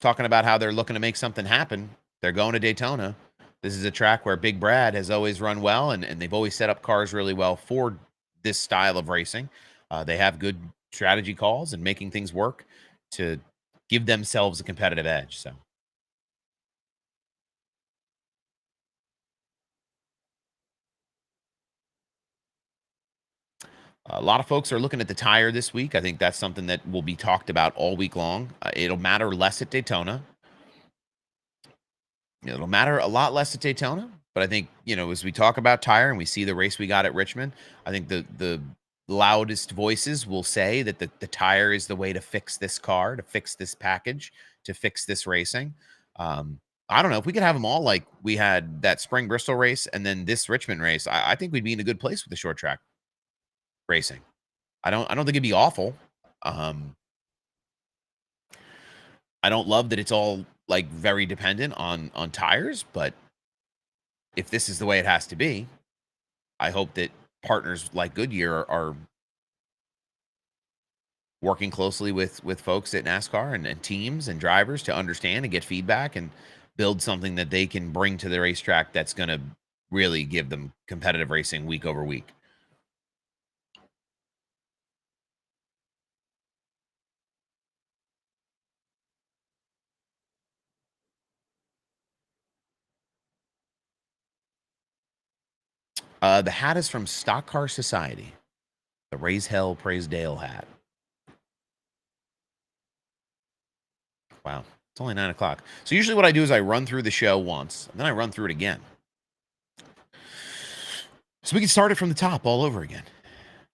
talking about how they're looking to make something happen. They're going to Daytona. This is a track where Big Brad has always run well, and they've always set up cars really well for this style of racing. They have good strategy calls and making things work to give themselves a competitive edge. So, A lot of folks are looking at the tire this week. I think that's something that will be talked about all week long. It'll matter less at Daytona. It'll matter a lot less at Daytona, but I think, as we talk about tire and we see the race we got at Richmond, I think the loudest voices will say that the tire is the way to fix this car, to fix this package, to fix this racing. I don't know if we could have them all like we had that spring Bristol race and then this Richmond race. I think we'd be in a good place with the short track racing. I don't think it'd be awful. Um, I don't love that it's all like very dependent on tires, but if this is the way it has to be, I hope that partners like Goodyear are working closely with folks at NASCAR and teams and drivers to understand and get feedback and build something that they can bring to the racetrack that's going to really give them competitive racing week over week. The hat is from Stock Car Society, the Raise Hell, Praise Dale hat. Wow. It's only 9 o'clock. So usually what I do is I run through the show once, and then I run through it again. So we can start it from the top all over again,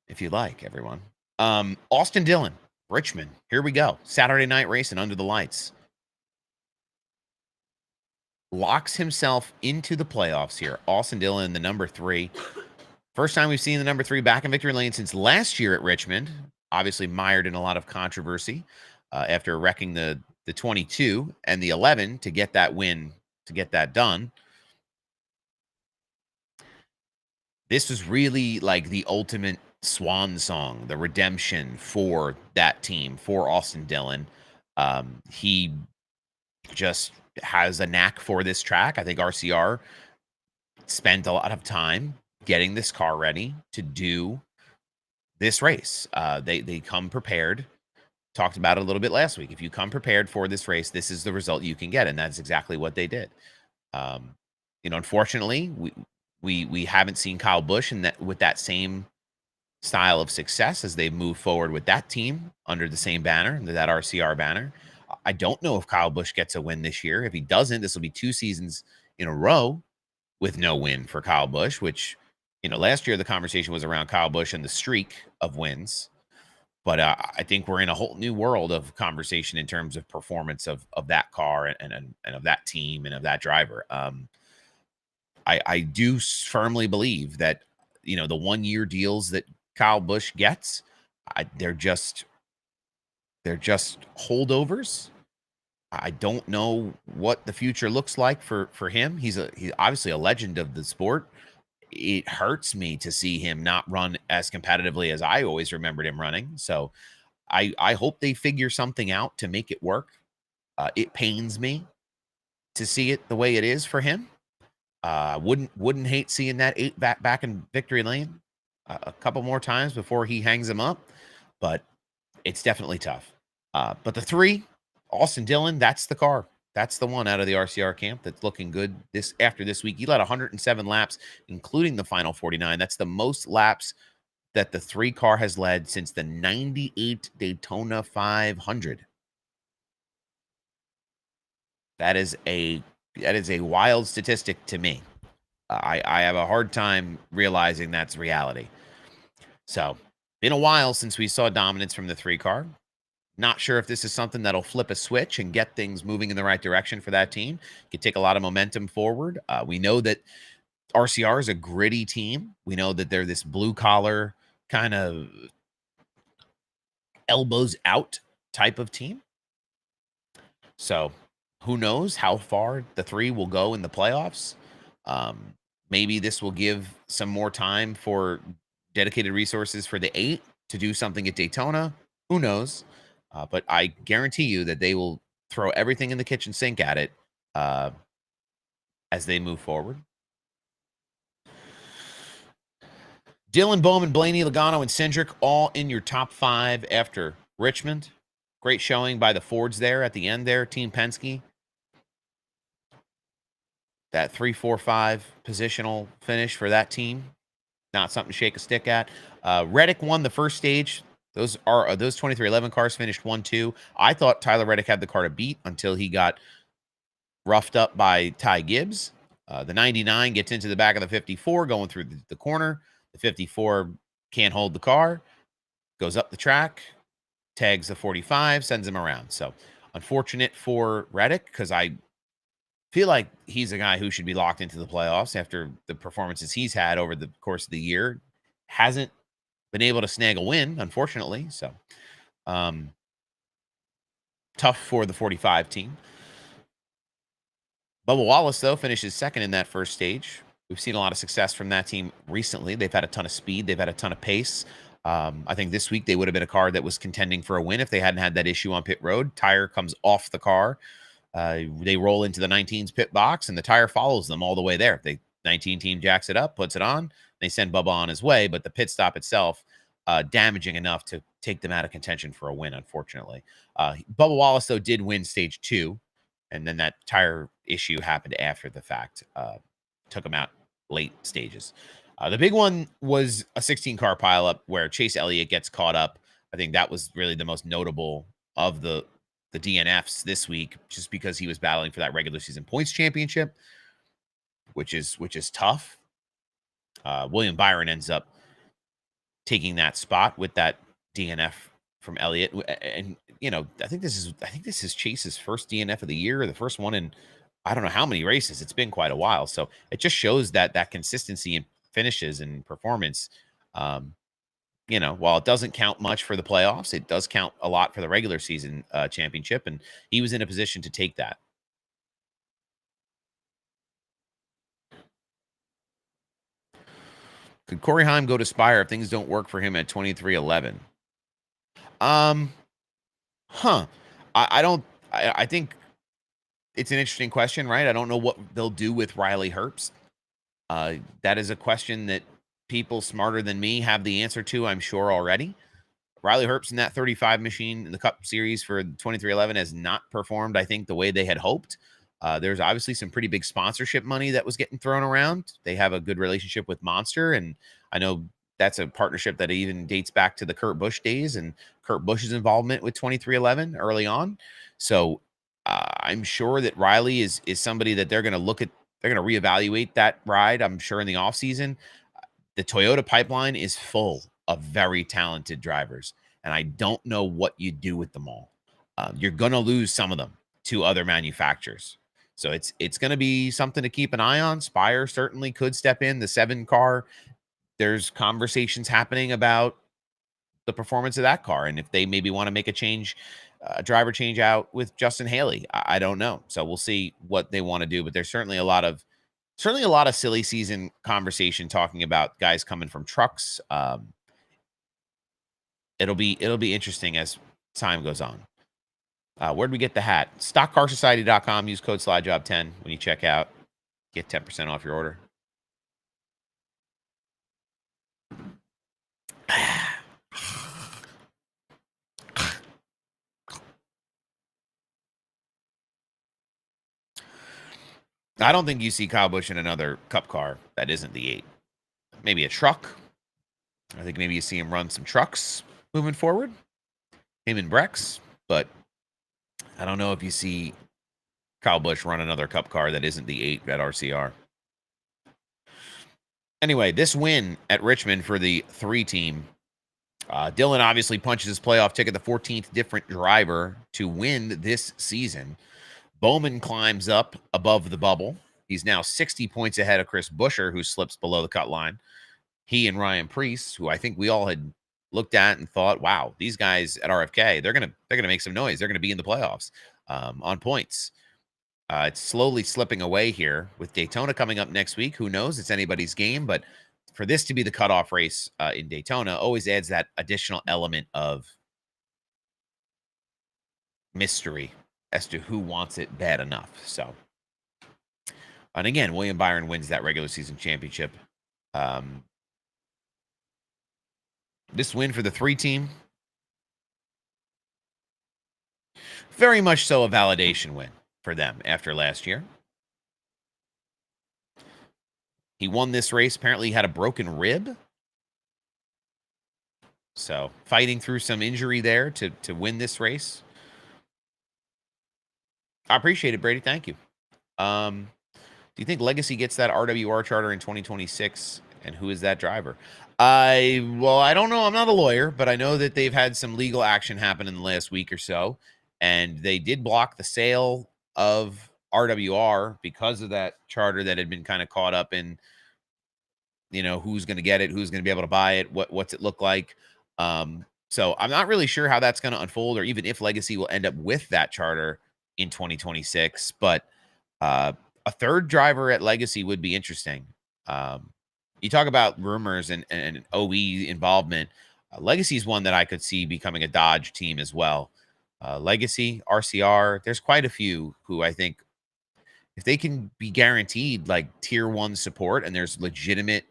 if you like, everyone. Austin Dillon, Richmond. Here we go. Saturday night racing under the lights. Locks himself into the playoffs here. Austin Dillon, the number 3. First time we've seen the number 3 back in victory lane since last year at Richmond. Obviously mired in a lot of controversy after wrecking the 22 and the 11 to get that win, to get that done. This was really like the ultimate swan song, the redemption for that team, for Austin Dillon. He just has a knack for this track. I think RCR spent a lot of time getting this car ready to do this race. They come prepared. Talked about it a little bit last week. If you come prepared for this race, this is the result you can get, and that's exactly what they did. Unfortunately, we haven't seen Kyle Busch in that with that same style of success as they move forward with that team under the same banner, that RCR banner. I don't know if Kyle Busch gets a win this year. If he doesn't, this will be 2 seasons in a row with no win for Kyle Busch, which, last year the conversation was around Kyle Busch and the streak of wins. But I think we're in a whole new world of conversation in terms of performance of that car and of that team and of that driver. I do firmly believe that, the 1-year deals that Kyle Busch gets, they're just holdovers. I don't know what the future looks like for him. He's obviously a legend of the sport. It hurts me to see him not run as competitively as I always remembered him running. So I hope they figure something out to make it work. It pains me to see it the way it is for him. Wouldn't hate seeing that 8 back in victory lane a couple more times before he hangs him up, but it's definitely tough. But the 3, Austin Dillon, that's the car. That's the one out of the RCR camp that's looking good after this week. He led 107 laps, including the final 49. That's the most laps that the 3 car has led since the 98 Daytona 500. That is a wild statistic to me. I have a hard time realizing that's reality. So, been a while since we saw dominance from the 3 car. Not sure if this is something that'll flip a switch and get things moving in the right direction for that team. Could take a lot of momentum forward. We know that RCR is a gritty team. We know that they're this blue collar kind of elbows out type of team. So who knows how far the 3 will go in the playoffs. Maybe this will give some more time for dedicated resources for the 8 to do something at Daytona. Who knows? But I guarantee you that they will throw everything in the kitchen sink at it as they move forward. Dylan, Bowman, Blaney, Logano, and Cindric all in your top 5 after Richmond. Great showing by the Fords there at the end there, Team Penske. That 3-4-5 positional finish for that team. not something to shake a stick at. Reddick won the first stage. Those 2311 cars finished 1-2. I thought Tyler Reddick had the car to beat until he got roughed up by Ty Gibbs. The 99 gets into the back of the 54 going through the corner. The 54 can't hold the car, goes up the track, tags the 45, sends him around. So unfortunate for Reddick, because I feel like he's a guy who should be locked into the playoffs after the performances he's had over the course of the year. Hasn't been able to snag a win, unfortunately. So tough for the 45 team. Bubba Wallace, though, finishes second in that first stage. We've seen a lot of success from that team recently. They've had a ton of speed. They've had a ton of pace. I think this week they would have been a car that was contending for a win if they hadn't had that issue on pit road. Tire comes off the car. They roll into the 19's pit box, and the tire follows them all the way there. The 19 team jacks it up, puts it on. They send Bubba on his way, but the pit stop itself damaging enough to take them out of contention for a win, unfortunately. Bubba Wallace, though, did win stage 2. And then that tire issue happened after the fact. Took him out late stages. The big one was a 16-car pileup where Chase Elliott gets caught up. I think that was really the most notable of the DNFs this week, just because he was battling for that regular season points championship, which is tough. William Byron ends up taking that spot with that DNF from Elliott, and I think this is Chase's first DNF of the year, the first one in I don't know how many races. It's been quite a while, so it just shows that consistency in finishes and performance. While it doesn't count much for the playoffs, it does count a lot for the regular season championship, and he was in a position to take that. Could Corey Heim go to Spire if things don't work for him at 2311? I think it's an interesting question, right? I don't know what they'll do with Riley Herbst. That is a question that people smarter than me have the answer to, I'm sure, already. Riley Herbst in that 35 machine in the Cup Series for 2311 has not performed, I think, the way they had hoped. There's obviously some pretty big sponsorship money that was getting thrown around. They have a good relationship with Monster, and I know that's a partnership that even dates back to the Kurt Busch days and Kurt Busch's involvement with 2311 early on. So I'm sure that Riley is somebody that they're going to look at. They're going to reevaluate that ride, I'm sure, in the offseason. The Toyota pipeline is full of very talented drivers, and I don't know what you do with them all. You're going to lose some of them to other manufacturers. So it's going to be something to keep an eye on. Spire certainly could step in. The 7 car, there's conversations happening about the performance of that car, and if they maybe want to make a change, a driver change out with Justin Haley. I don't know. So we'll see what they want to do, but there's certainly a lot of silly season conversation talking about guys coming from trucks. It'll be interesting as time goes on. Where'd we get the hat? StockCarSociety.com. Use code SlideJob10 when you check out. Get 10% off your order. I don't think you see Kyle Busch in another Cup car that isn't the 8. Maybe a truck. I think maybe you see him run some trucks moving forward. Him and Brex. But I don't know if you see Kyle Busch run another Cup car that isn't the 8 at RCR. Anyway, this win at Richmond for the 3 team. Dylan obviously punches his playoff ticket, the 14th different driver to win this season. Bowman climbs up above the bubble. He's now 60 points ahead of Chris Buescher, who slips below the cut line. He and Ryan Preece, who I think we all had looked at and thought, wow, these guys at RFK, they're gonna make some noise. They're gonna be in the playoffs on points. It's slowly slipping away here with Daytona coming up next week. Who knows? It's anybody's game, but for this to be the cutoff race in Daytona always adds that additional element of mystery as to who wants it bad enough. So, and again, William Byron wins that regular season championship. This win for the 3 team, very much so a validation win for them after last year. He won this race. Apparently, he had a broken rib So fighting through some injury there to win this race. I appreciate it, Brady. Thank you. Do you think Legacy gets that RWR charter in 2026? And who is that driver? Well, I don't know. I'm not a lawyer, but I know that they've had some legal action happen in the last week or so, and they did block the sale of RWR because of that charter that had been kind of caught up in, who's going to get it, who's going to be able to buy it, what's it look like. So I'm not really sure how that's going to unfold, or even if Legacy will end up with that charter in 2026. But a third driver at Legacy would be interesting. You talk about rumors and OE involvement. Legacy is one that I could see becoming a Dodge team as well. Legacy, RCR, there's quite a few who I think, if they can be guaranteed like tier 1 support, and there's legitimate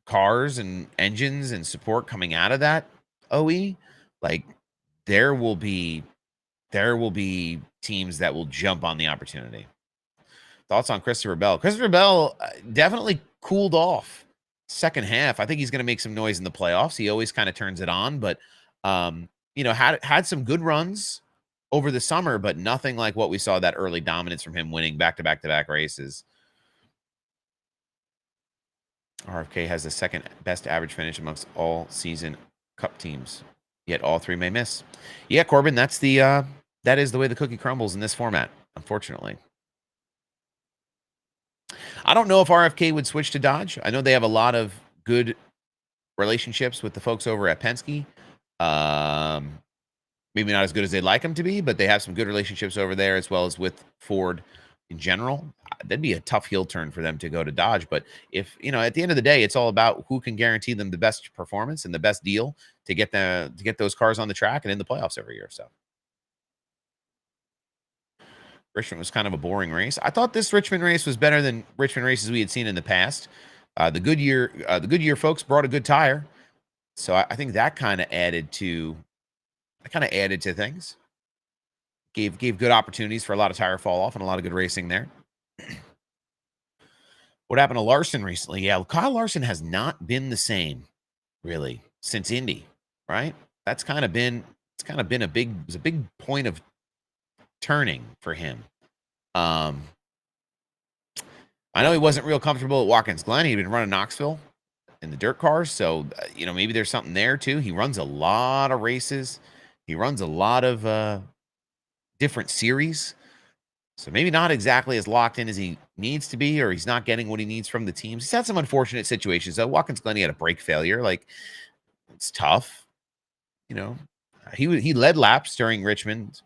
cars and engines and support coming out of that OE, like there will be teams that will jump on the opportunity. Thoughts on Christopher Bell? Christopher Bell definitely cooled off second half. I think he's going to make some noise in the playoffs. He always kind of turns it on, but had some good runs over the summer, but nothing like what we saw, that early dominance from him winning back-to-back races. RFK has the second best average finish amongst all season cup teams, yet all three may miss. Yeah, Corbin, that is the way the cookie crumbles in this format, unfortunately. I don't know if RFK would switch to Dodge. I know they have a lot of good relationships with the folks over at Penske. Maybe not as good as they'd like them to be, but they have some good relationships over there, as well as with Ford in general. That'd be a tough heel turn for them to go to Dodge. But if, at the end of the day, it's all about who can guarantee them the best performance and the best deal to get those cars on the track and in the playoffs every year. So Richmond was kind of a boring race. I thought this Richmond race was better than Richmond races we had seen in the past. The Goodyear folks brought a good tire, so I think that kind of added to things. Gave good opportunities for a lot of tire fall off and a lot of good racing there. What happened to Larson recently? Yeah, Kyle Larson has not been the same really since Indy, right? It's kind of been a big point of turning for him. I know he wasn't real comfortable at Watkins Glen. He'd been running Knoxville in the dirt cars, so maybe there's something there too. He runs a lot of races. He runs a lot of different series, so maybe not exactly as locked in as he needs to be, or he's not getting what he needs from the teams. He's had some unfortunate situations. Though Watkins Glen, he had a brake failure. Like, it's tough. He led laps during Richmond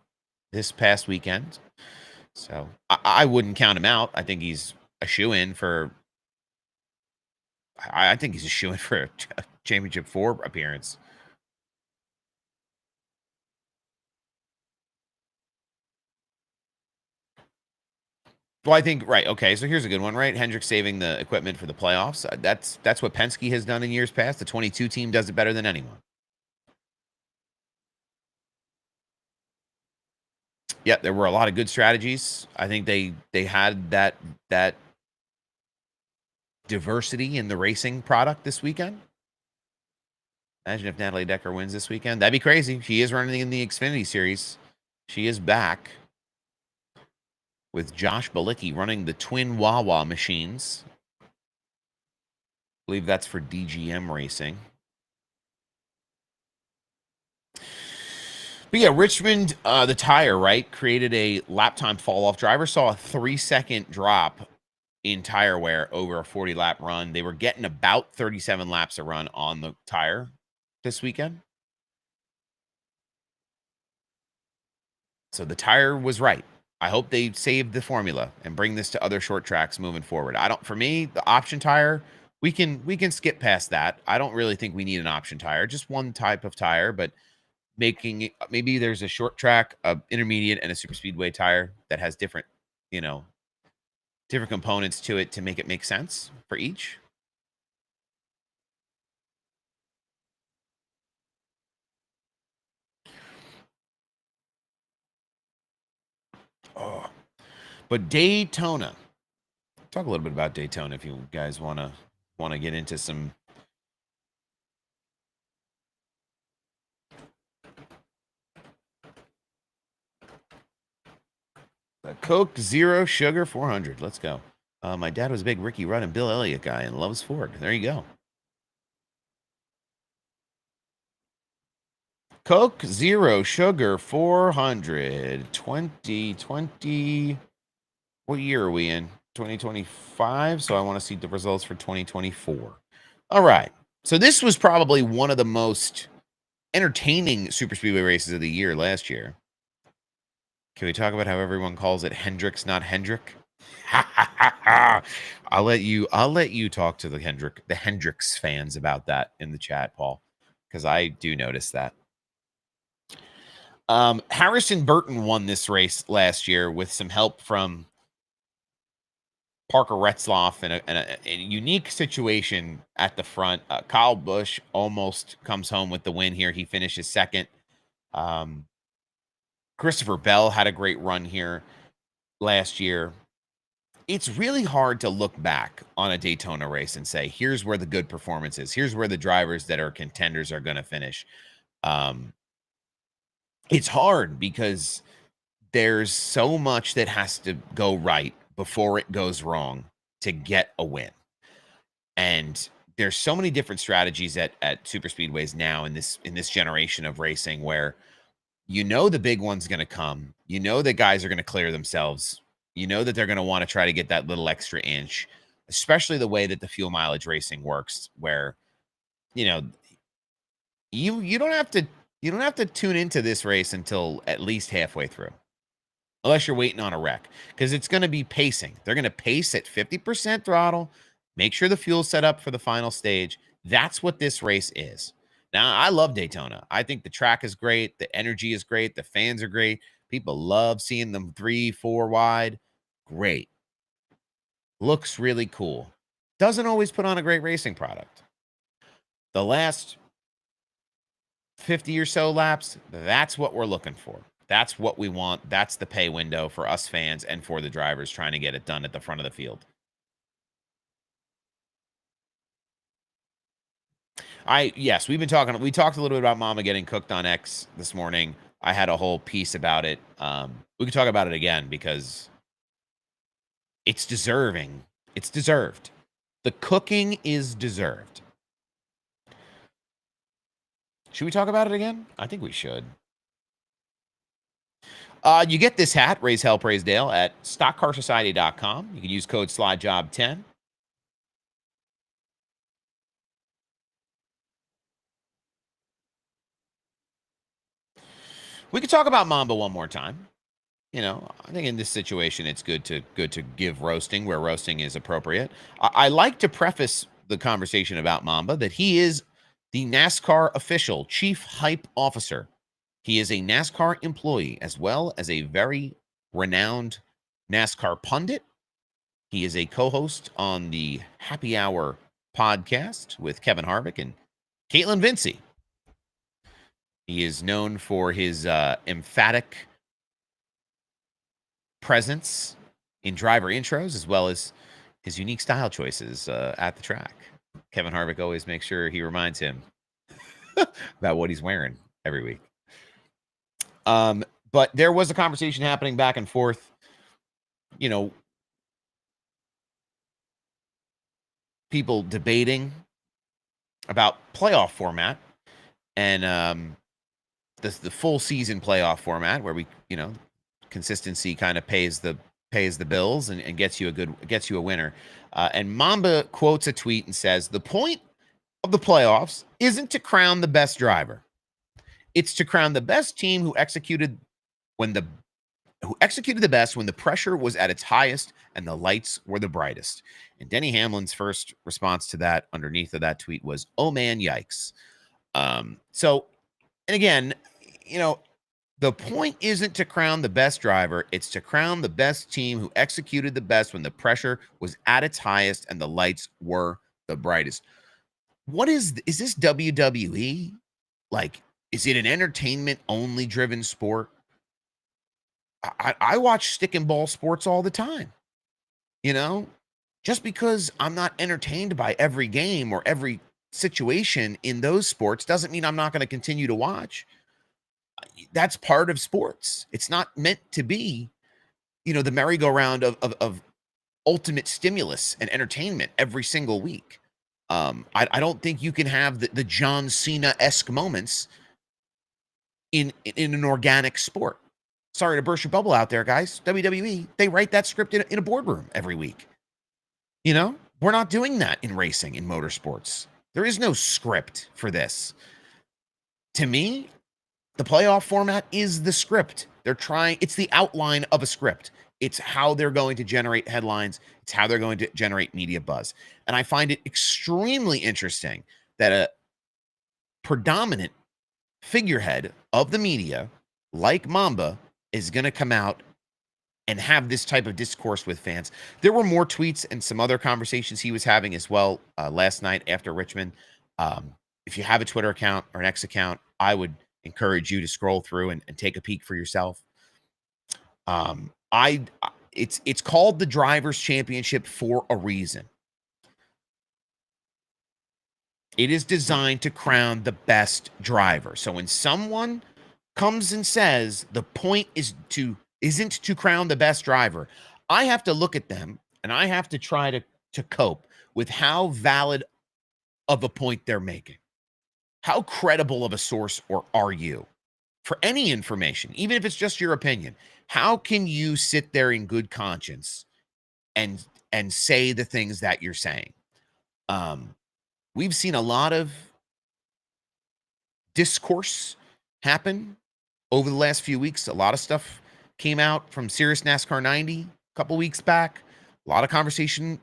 this past weekend, so I wouldn't count him out. I think he's a shoe-in for. I think he's a shoe-in for a championship 4 appearance. Well, I think, right. Okay, so here's a good one, right? Hendrick saving the equipment for the playoffs. That's what Penske has done in years past. The 22 team does it better than anyone. Yeah, there were a lot of good strategies. I think they had that diversity in the racing product this weekend. Imagine if Natalie Decker wins this weekend. That'd be crazy. She is running in the Xfinity Series. She is back with Josh Balicki running the twin Wawa machines. I believe that's for DGM Racing. But yeah, Richmond, the tire, right, created a lap time fall off. Driver saw a 3-second drop in tire wear over a 40-lap run. They were getting about 37 laps a run on the tire this weekend. So the tire was right. I hope they save the formula and bring this to other short tracks moving forward. For me, the option tire, we can skip past that. I don't really think we need an option tire, just one type of tire, but maybe there's a short track, a intermediate, and a super speedway tire that has different components to it to make it make sense for each. Oh, but Daytona. Talk a little bit about Daytona if you guys want to get into some The Coke Zero Sugar 400. Let's go. My dad was a big Ricky Rudd and Bill Elliott guy and loves Ford. There you go. Coke Zero Sugar 400. 2020. What year are we in? 2025. So I want to see the results for 2024. All right. So this was probably one of the most entertaining super speedway races of the year last year. Can we talk about how everyone calls it Hendricks, not Hendrick? I'll let you talk to the Hendricks fans about that in the chat, Paul, because I do notice that. Harrison Burton won this race last year with some help from Parker Retzloff in a unique situation at the front. Kyle Busch almost comes home with the win here. He finishes second. Christopher Bell had a great run here last year. It's really hard to look back on a Daytona race and say, here's where the good performance is. Here's where the drivers that are contenders are going to finish. It's hard because there's so much that has to go right before it goes wrong to get a win. And there's so many different strategies at super speedways now in this generation of racing where the big one's going to come. The guys are going to clear themselves. That they're going to want to try to get that little extra inch, especially the way that the fuel mileage racing works, where, you don't have to tune into this race until at least halfway through, unless you're waiting on a wreck, because it's going to be pacing. They're going to pace at 50% throttle, make sure the fuel's set up for the final stage. That's what this race is. Now, I love Daytona. I think the track is great. The energy is great. The fans are great. People love seeing them 3-4 wide. Great. Looks really cool. Doesn't always put on a great racing product. The last 50 or so laps, that's what we're looking for. That's what we want. That's the pay window for us fans and for the drivers trying to get it done at the front of the field. Yes, we talked a little bit about Mama getting cooked on X this morning. I had a whole piece about it. We could talk about it again because it's deserving. It's deserved. The cooking is deserved. Should we talk about it again? I think we should. You get this hat, Raise Hell, Praise Dale, at stockcarsociety.com. You can use code SLIDEJOB10. We could talk about Mamba one more time. I think in this situation, it's good to give roasting where roasting is appropriate. I like to preface the conversation about Mamba that he is the NASCAR official chief hype officer. He is a NASCAR employee as well as a very renowned NASCAR pundit. He is a co-host on the Happy Hour podcast with Kevin Harvick and Caitlin Vincey. He is known for his emphatic presence in driver intros as well as his unique style choices at the track. Kevin Harvick always makes sure he reminds him about what he's wearing every week. But there was a conversation happening back and forth, people debating about playoff format and the full season playoff format where we, consistency kind of pays the bills and gets you a winner. And Mamba quotes a tweet and says, "The point of the playoffs isn't to crown the best driver. It's to crown the best team who executed the best when the pressure was at its highest and the lights were the brightest." And Denny Hamlin's first response to that underneath of that tweet was, "Oh man, yikes." So, and again, the point isn't to crown the best driver. It's to crown the best team who executed the best when the pressure was at its highest and the lights were the brightest. Is this WWE? Like, is it an entertainment only driven sport? I watch stick and ball sports all the time. Just because I'm not entertained by every game or every situation in those sports doesn't mean I'm not going to continue to watch. That's part of sports. It's not meant to be the merry-go-round of ultimate stimulus and entertainment every single week. I don't think you can have the John Cena-esque moments in an organic sport. Sorry to burst your bubble out there, guys. WWE, they write that script in a boardroom every week. We're not doing that in racing, in motorsports. There is no script for this. To me, the playoff format is the script. It's the outline of a script. It's how they're going to generate headlines. It's how they're going to generate media buzz. And I find it extremely interesting that a predominant figurehead of the media, like Mamba, is going to come out and have this type of discourse with fans. There were more tweets and some other conversations he was having as well last night after Richmond. If you have a Twitter account or an X account, I would encourage you to scroll through and take a peek for yourself. It's called the Drivers' Championship for a reason. It is designed to crown the best driver. So when someone comes and says the point isn't to crown the best driver, I have to look at them and I have to try to cope with how valid of a point they're making. How credible of a source are you for any information, even if it's just your opinion? How can you sit there in good conscience and say the things that you're saying? We've seen a lot of discourse happen over the last few weeks. A lot of stuff came out from Sirius NASCAR 90 a couple weeks back. A lot of conversation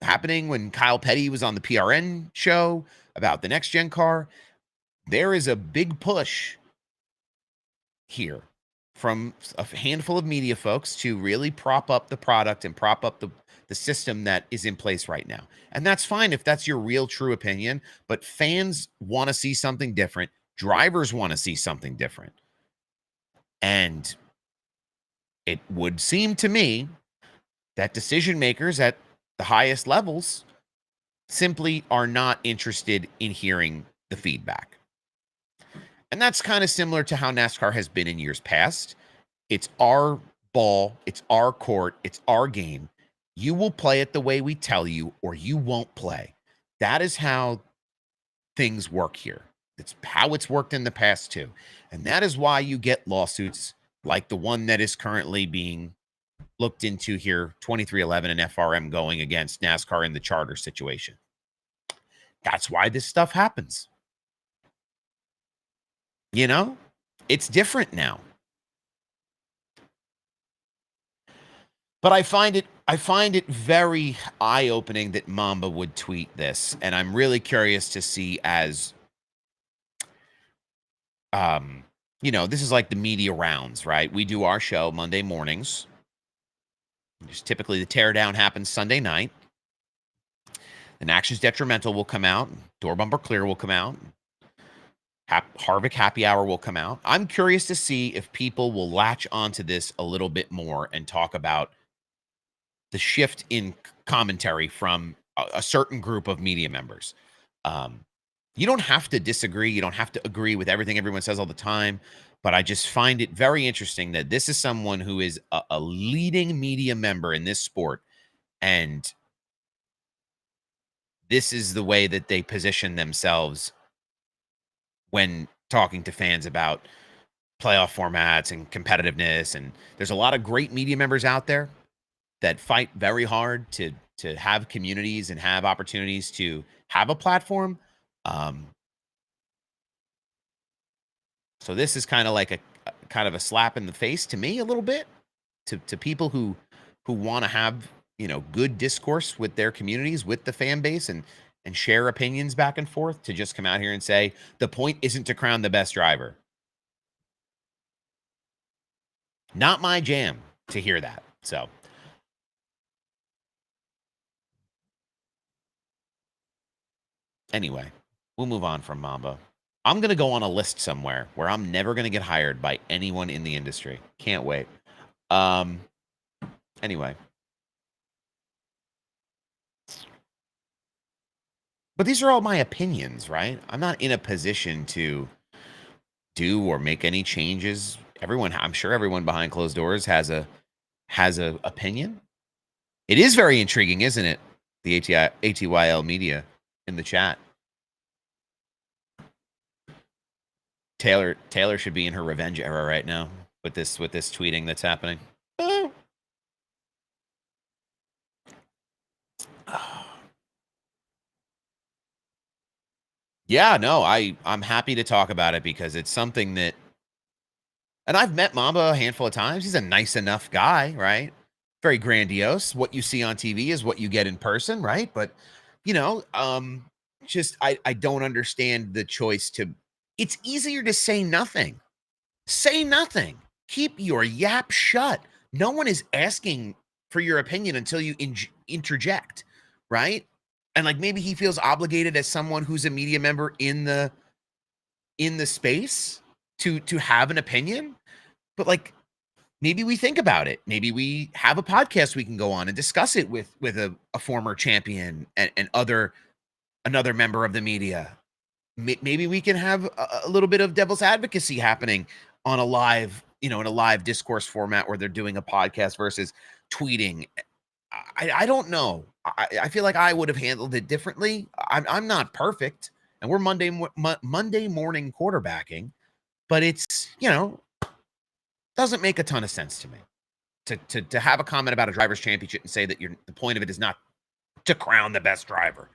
happening when Kyle Petty was on the PRN show about the next gen car. There is a big push here from a handful of media folks to really prop up the product and prop up the system that is in place right now. And that's fine if that's your real true opinion, but fans want to see something different. Drivers want to see something different. And it would seem to me that decision makers at the highest levels simply are not interested in hearing the feedback. And that's kind of similar to how NASCAR has been in years past. It's our ball, it's our court, it's our game. You will play it the way we tell you, or you won't play. That is how things work here. It's how it's worked in the past too. And that is why you get lawsuits like the one that is currently being looked into here, 2311 and FRM going against NASCAR in the charter situation. That's why this stuff happens. It's different now. But I find it very eye-opening that Mamba would tweet this, and I'm really curious to see as this is like the media rounds, right? We do our show Monday mornings. Just typically the teardown happens Sunday night. Then Actions Detrimental will come out. Door Bumper Clear will come out. Harvick Happy Hour will come out. I'm curious to see if people will latch onto this a little bit more and talk about the shift in commentary from a certain group of media members. You don't have to disagree. You don't have to agree with everything everyone says all the time. But I just find it very interesting that this is someone who is a leading media member in this sport. And this is the way that they position themselves when talking to fans about playoff formats and competitiveness. And there's a lot of great media members out there that fight very hard to have communities and have opportunities to have a platform. So this is kind of like a slap in the face to me a little bit to people who want to have, good discourse with their communities, with the fan base, and share opinions back and forth, to just come out here and say the point isn't to crown the best driver. Not my jam to hear that. So anyway, we'll move on from Mamba. I'm going to go on a list somewhere where I'm never going to get hired by anyone in the industry. Can't wait. Anyway. But these are all my opinions, right? I'm not in a position to do or make any changes. I'm sure everyone behind closed doors has a has a opinion. It is very intriguing, isn't it? The ATYL Media in the chat. Taylor should be in her revenge era right now with this tweeting that's happening. Yeah, no, I'm happy to talk about it because it's something that, and I've met Mamba a handful of times. He's a nice enough guy, right? Very grandiose. What you see on TV is what you get in person, right? But you know, just I don't understand the choice to. It's easier to say nothing. Say nothing. Keep your yap shut. No one is asking for your opinion until you interject, right? And like maybe he feels obligated as someone who's a media member in the space to have an opinion. But like maybe we think about it. Maybe we have a podcast we can go on and discuss it with a former champion and another member of the media. Maybe we can have a little bit of devil's advocacy happening on a live, in a live discourse format where they're doing a podcast versus tweeting. I don't know. I feel like I would have handled it differently. I'm not perfect, and we're Monday morning quarterbacking, but it's doesn't make a ton of sense to me to have a comment about a driver's championship and say that the point of it is not to crown the best driver.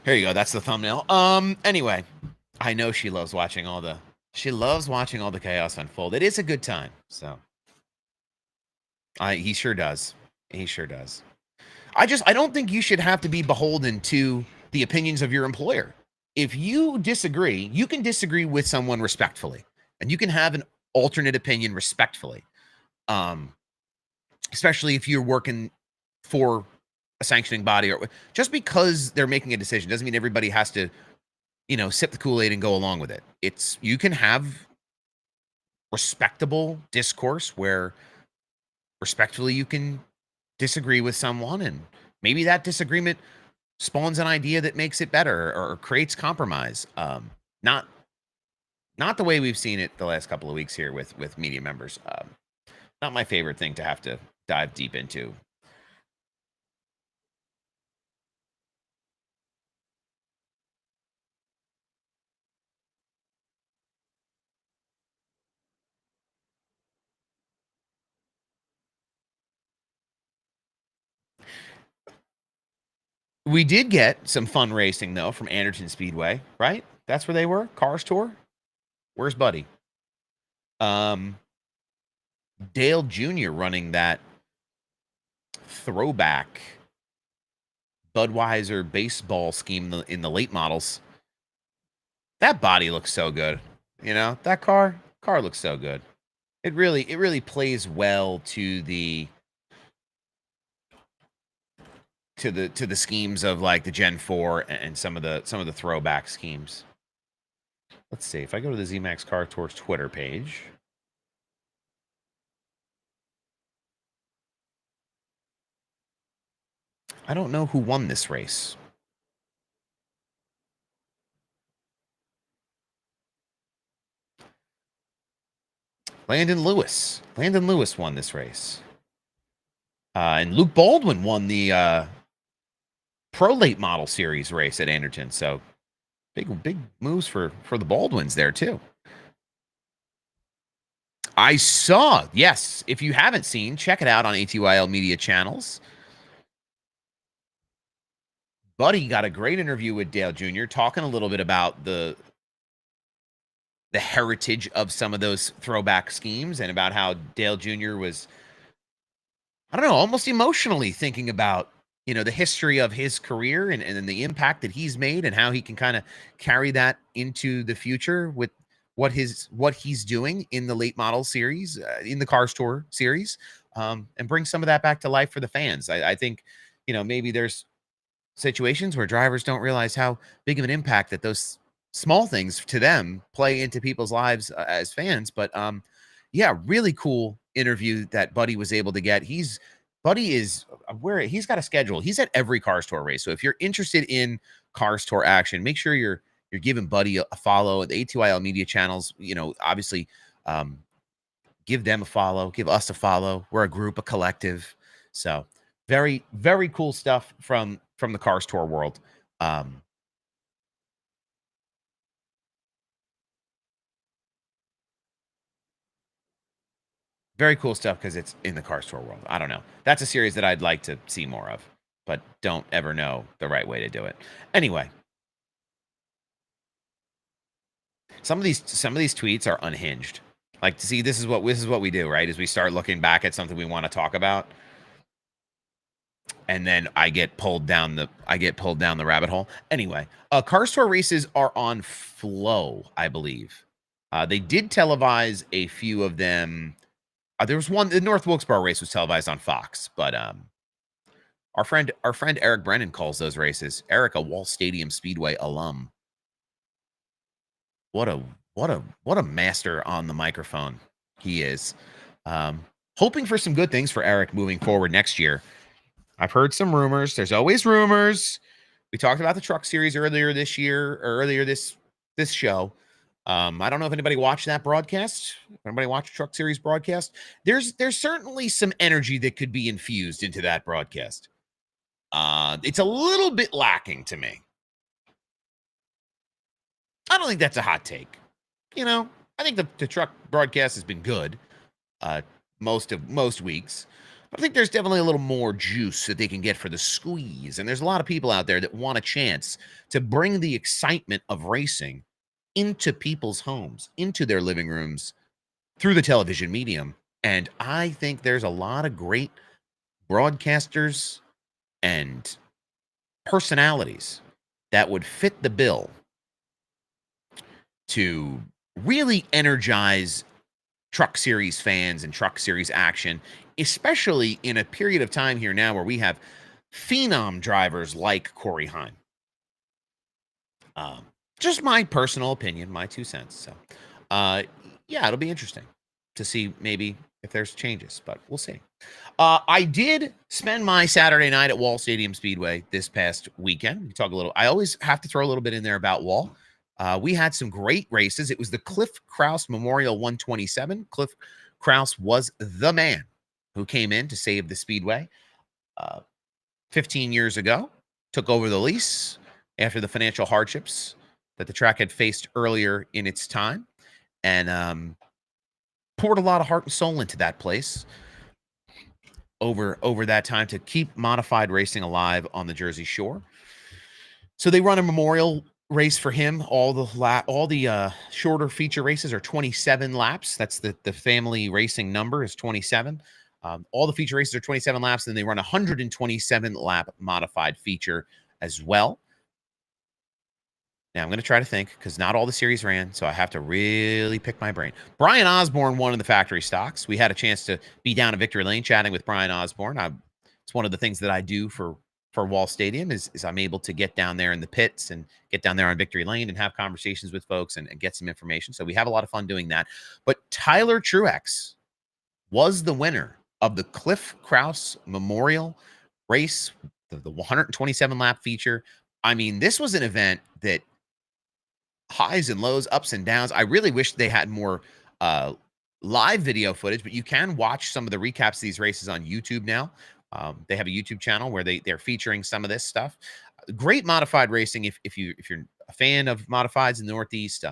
Here you go. That's the thumbnail. Anyway, I know she loves watching all the chaos unfold. It is a good time. So he sure does. He sure does. I don't think you should have to be beholden to the opinions of your employer. If you disagree, you can disagree with someone respectfully, and you can have an alternate opinion respectfully. Especially if you're working for a sanctioning body, or just because they're making a decision doesn't mean everybody has to, sip the Kool-Aid and go along with it. You can have respectable discourse where respectfully you can disagree with someone, and maybe that disagreement spawns an idea that makes it better or creates compromise. Not the way we've seen it the last couple of weeks here with media members. Not my favorite thing to have to dive deep into. We did get some fun racing though from Anderton Speedway, right? That's where they were. Cars Tour. Where's Buddy? Dale Jr. running that throwback Budweiser baseball scheme in the late models. That body looks so good. That car looks so good. It really plays well to the schemes of like the Gen 4 and some of the throwback schemes. Let's see if I go to the ZMAX Car Tours Twitter page. I don't know who won this race. Landon Lewis won this race. And Luke Baldwin won the Pro Late Model Series race at Anderton. So big moves for the Baldwins there too. I saw, yes. If you haven't seen, check it out on ATYL Media channels. Buddy got a great interview with Dale Jr. talking a little bit about the heritage of some of those throwback schemes and about how Dale Jr. was, I don't know, almost emotionally thinking about, the history of his career and the impact that he's made and how he can kind of carry that into the future with what he's doing in the late model series, in the Cars Tour series, and bring some of that back to life for the fans. I think, maybe there's situations where drivers don't realize how big of an impact that those small things to them play into people's lives as fans. But yeah, really cool interview that Buddy was able to get. Buddy is where he's got a schedule. He's at every Cars Tour race. So if you're interested in Cars Tour action, make sure you're You're giving Buddy a follow. The ATYL Media channels, obviously, give them a follow. Give us a follow. We're a group, a collective. So very, very cool stuff from the Cars Tour world. Very cool stuff because it's in the Cars Tour world. I don't know. That's a series that I'd like to see more of, but don't ever know the right way to do it. Anyway, some of these tweets are unhinged. Like, see, this is what we do, right? Is we start looking back at something we want to talk about, and then I get pulled down the rabbit hole. Anyway, Cars Tour races are on Flow, I believe. They did televise a few of them. There was one. The North Wilkesboro race was televised on Fox, but our friend Eric Brennan calls those races. Eric, a Wall Stadium Speedway alum. What a master on the microphone he is. Hoping for some good things for Eric moving forward next year. I've heard some rumors. There's always rumors. We talked about the truck series earlier this year, or earlier this show. I don't know if anybody watched that broadcast. Anybody watch truck series broadcast? There's certainly some energy that could be infused into that broadcast. It's a little bit lacking to me. I don't think that's a hot take. I think the truck broadcast has been good most weeks. But I think there's definitely a little more juice that they can get for the squeeze. And there's a lot of people out there that want a chance to bring the excitement of racing into people's homes, into their living rooms through the television medium. And I think there's a lot of great broadcasters and personalities that would fit the bill to really energize truck series fans and truck series action, especially in a period of time here now where we have phenom drivers like Corey Heim. Just my personal opinion, my 2 cents. So, yeah, it'll be interesting to see maybe if there's changes, but we'll see. I did spend my Saturday night at Wall Stadium Speedway this past weekend. We talk a little. I always have to throw a little bit in there about Wall. We had some great races. It was the Cliff Krause Memorial 127. Cliff Krause was the man who came in to save the Speedway 15 years ago, took over the lease after the financial hardships that the track had faced earlier in its time, and poured a lot of heart and soul into that place over that time to keep modified racing alive on the Jersey Shore. So they run a memorial race for him. All the shorter feature races are 27 laps. That's the family racing number is 27. All the feature races are 27 laps, and they run a 127 lap modified feature as well. Now I'm going to try to think because not all the series ran, so I have to really pick my brain. Brian Osborne won in the factory stocks. We had a chance to be down at Victory Lane chatting with Brian Osborne. It's one of the things that I do for Wall Stadium is I'm able to get down there in the pits and get down there on Victory Lane and have conversations with folks and get some information. So we have a lot of fun doing that. But Tyler Truex was the winner of the Cliff Krause Memorial race, the 127 lap feature. I mean, this was an event that highs and lows, ups and downs. I really wish they had more live video footage, but you can watch some of the recaps of these races on YouTube now. They have a YouTube channel where they're featuring some of this stuff. Great modified racing. If you're a fan of modifieds in the Northeast,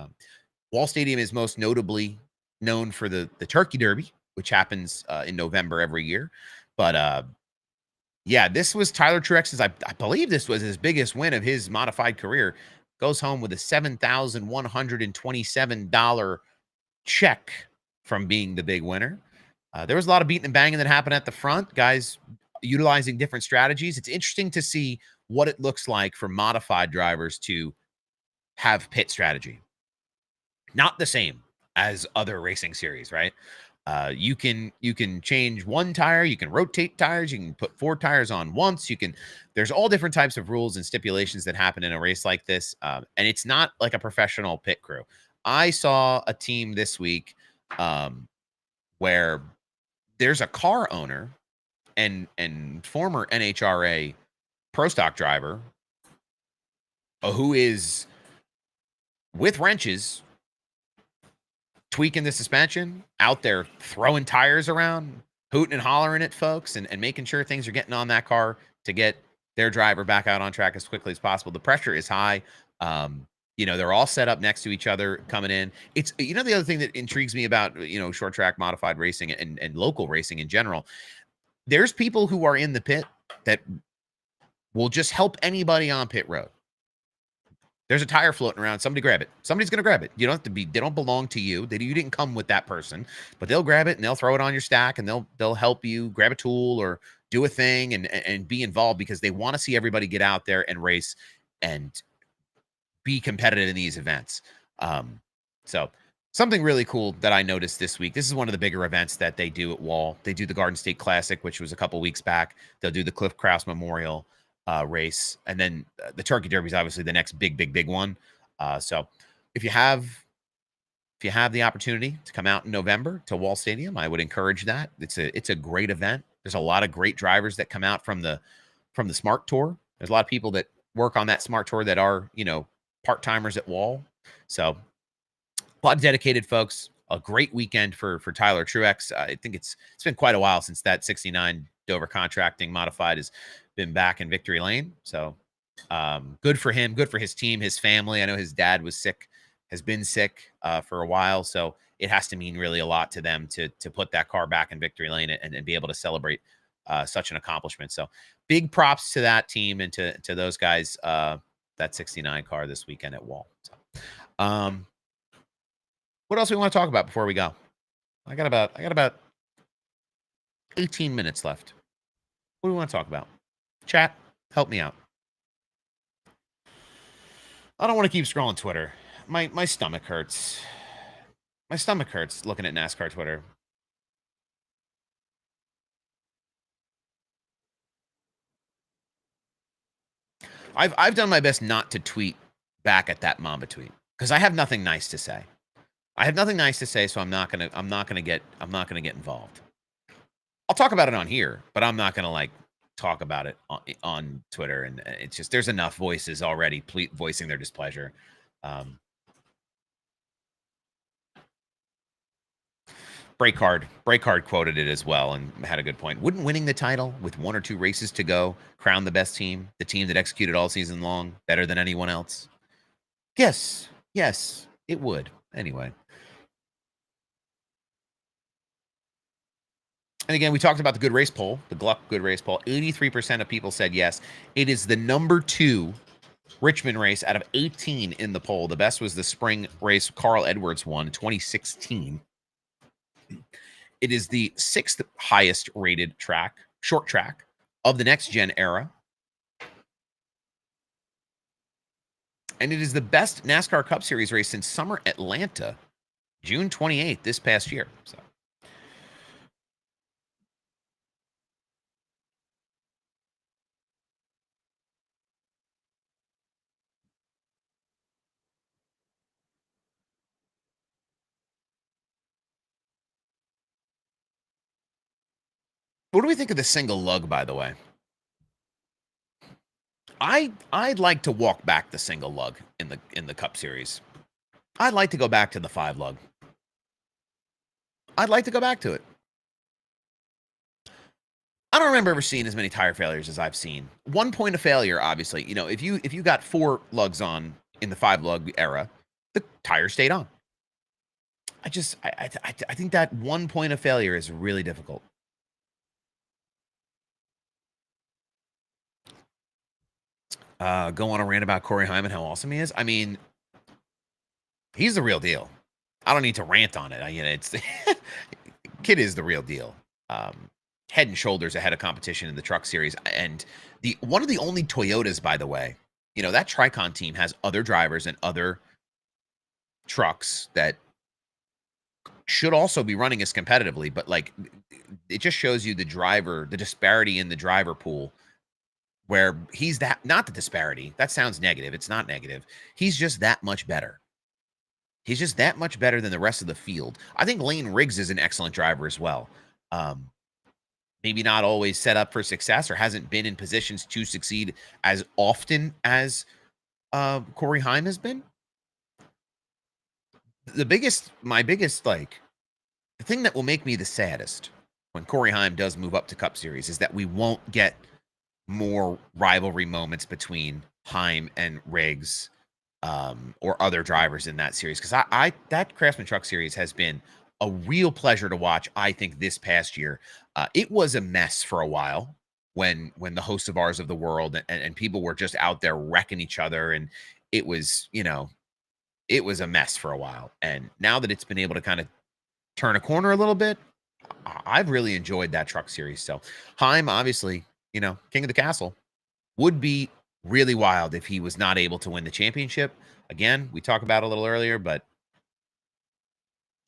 Wall Stadium is most notably known for the Turkey Derby, which happens in November every year. But yeah, this was Tyler Truex's. I believe this was his biggest win of his modified career. Goes home with a $7,127 check from being the big winner. There was a lot of beating and banging that happened at the front. Guys utilizing different strategies. It's interesting to see what it looks like for modified drivers to have pit strategy. Not the same as other racing series, right? You can change one tire, you can rotate tires, you can put 4 tires on once, there's all different types of rules and stipulations that happen in a race like this. And it's not like a professional pit crew. I saw a team this week where there's a car owner and former NHRA pro stock driver who is with wrenches, tweaking the suspension, out there throwing tires around, hooting and hollering at folks, and making sure things are getting on that car to get their driver back out on track as quickly as possible. The pressure is high. They're all set up next to each other coming in. It's, the other thing that intrigues me about, short track modified racing and local racing in general, there's people who are in the pit that will just help anybody on pit road. There's a tire floating around. Somebody grab it. Somebody's going to grab it. You don't have to be, they don't belong to you. You didn't come with that person, but they'll grab it and they'll throw it on your stack and they'll help you grab a tool or do a thing and be involved because they want to see everybody get out there and race and be competitive in these events. So something really cool that I noticed this week. This is one of the bigger events that they do at Wall. They do the Garden State Classic, which was a couple weeks back. They'll do the Cliff Krause Memorial race, and then the Turkey Derby is obviously the next big one. So if you have the opportunity to come out in November to Wall Stadium, I would encourage that. It's a great event. There's a lot of great drivers that come out from the Smart Tour. There's a lot of people that work on that Smart Tour that are part-timers at Wall. So a lot of dedicated folks. A great weekend for Tyler Truex. I think it's been quite a while since that 69 Dover Contracting Modified has been back in victory lane. So good for him, good for his team, his family. I know his dad has been sick for a while. So it has to mean really a lot to them to put that car back in victory lane and be able to celebrate such an accomplishment. So big props to that team and to those guys, that 69 car this weekend at Wall. So, what else we want to talk about before we go? I got about 18 minutes left. What do we want to talk about? Chat, help me out. I don't want to keep scrolling Twitter. My stomach hurts. My stomach hurts looking at NASCAR Twitter. I've done my best not to tweet back at that Mamba tweet because I have nothing nice to say. So I'm not gonna get involved. I'll talk about it on here, but I'm not gonna talk about it on Twitter. And it's just there's enough voices already voicing their displeasure. Breakcard quoted it as well and had a good point. Wouldn't winning the title with 1 or 2 races to go crown the best team, the team that executed all season long better than anyone else? Yes, it would. Anyway. And again, we talked about the good race poll, the Gluck good race poll. 83% of people said yes. It is the number 2 Richmond race out of 18 in the poll. The best was the spring race Carl Edwards won, 2016. It is the 6th highest rated short track of the next gen era. And it is the best NASCAR Cup Series race since Summer Atlanta, June 28th, this past year. So. What do we think of the single lug, by the way? I'd like to walk back the single lug in the Cup Series. I'd like to go back to the 5 lug. I'd like to go back to it. I don't remember ever seeing as many tire failures as I've seen. 1 point of failure, obviously. If you got 4 lugs on in the 5 lug era, the tire stayed on. I think that 1 point of failure is really difficult. Go on a rant about Corey Hyman, how awesome he is. I mean, he's the real deal. I don't need to rant on it. It's kid is the real deal. Head and shoulders ahead of competition in the truck series. And one of the only Toyotas, by the way, that Tricon team has other drivers and other trucks that should also be running as competitively, but it just shows you the disparity in the driver pool where he's not the disparity. That sounds negative. It's not negative. He's just that much better. He's just that much better than the rest of the field. I think Lane Riggs is an excellent driver as well. Maybe not always set up for success or hasn't been in positions to succeed as often as Corey Heim has been. my biggest, like, the thing that will make me the saddest when Corey Heim does move up to Cup Series is that we won't get more rivalry moments between Heim and Riggs, or other drivers in that series. Because that Craftsman Truck Series has been a real pleasure to watch. I think this past year, it was a mess for a while when the hosts of ours of the world and people were just out there wrecking each other, and it was, it was a mess for a while. And now that it's been able to kind of turn a corner a little bit, I've really enjoyed that truck series. So Heim, obviously, king of the castle, would be really wild if he was not able to win the championship. Again, we talked about it a little earlier, but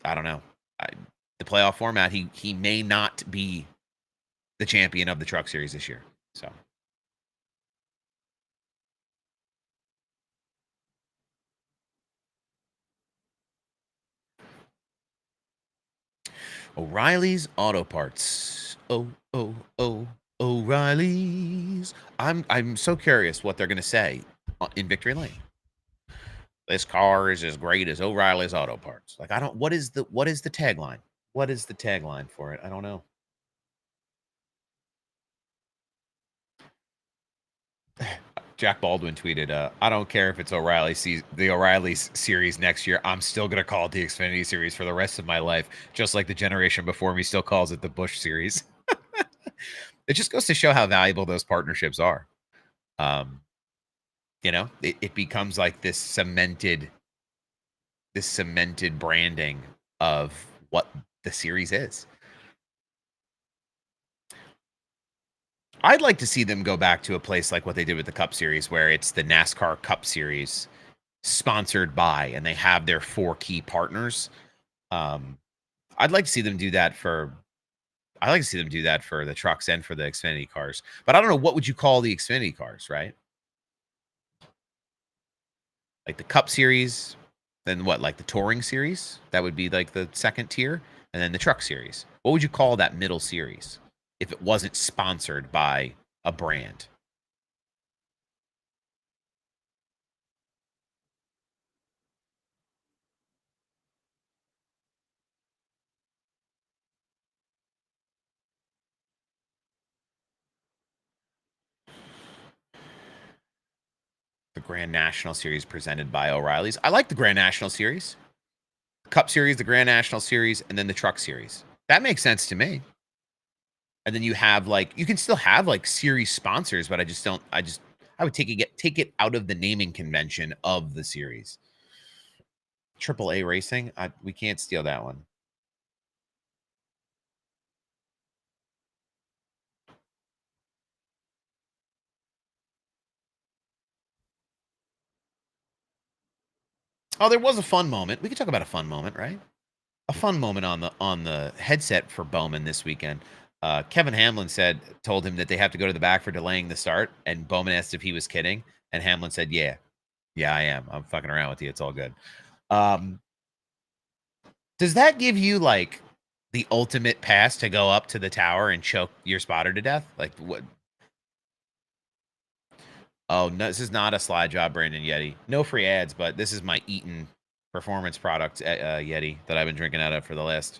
I don't know. The playoff format, he may not be the champion of the truck series this year. So O'Reilly's Auto Parts. O'Reilly's. I'm so curious what they're gonna say in Victory Lane. This car is as great as O'Reilly's Auto Parts. Like, I don't. What is the tagline? What is the tagline for it? I don't know. Jack Baldwin tweeted, "I don't care if it's the O'Reilly's series next year. I'm still gonna call it the Xfinity series for the rest of my life, just like the generation before me still calls it the Busch series." It just goes to show how valuable those partnerships are. Um, it becomes like this cemented branding of what the series is. I'd like to see them go back to a place like what they did with the Cup Series, where it's the NASCAR Cup Series sponsored by, and they have their 4 key partners. Um, I'd like to see them do that for. I like to see them do that for the trucks and for the Xfinity cars. But I don't know, what would you call the Xfinity cars, right? Like the Cup Series, then what? Like the Touring Series? That would be like the second tier, and then the Truck Series. What would you call that middle series if it wasn't sponsored by a brand? The Grand National Series presented by O'Reilly's. I like the Grand National Series. Cup Series, the Grand National Series, and then the Truck Series. That makes sense to me. And then you have, like, you can still have like series sponsors, but I would take it out of the naming convention of the series. AAA Racing, we can't steal that one. Oh, there was a fun moment. We could talk about a fun moment, right? A fun moment on the headset for Bowman this weekend. Kevin Hamlin told him that they have to go to the back for delaying the start, and Bowman asked if he was kidding, and Hamlin said, "Yeah, I am. I'm fucking around with you. It's all good." Um, does that give you like the ultimate pass to go up to the tower and choke your spotter to death? Like what? Oh no, this is not a slide job, Brandon Yeti. No free ads, but this is my Eaton performance product, Yeti, that I've been drinking out of for the last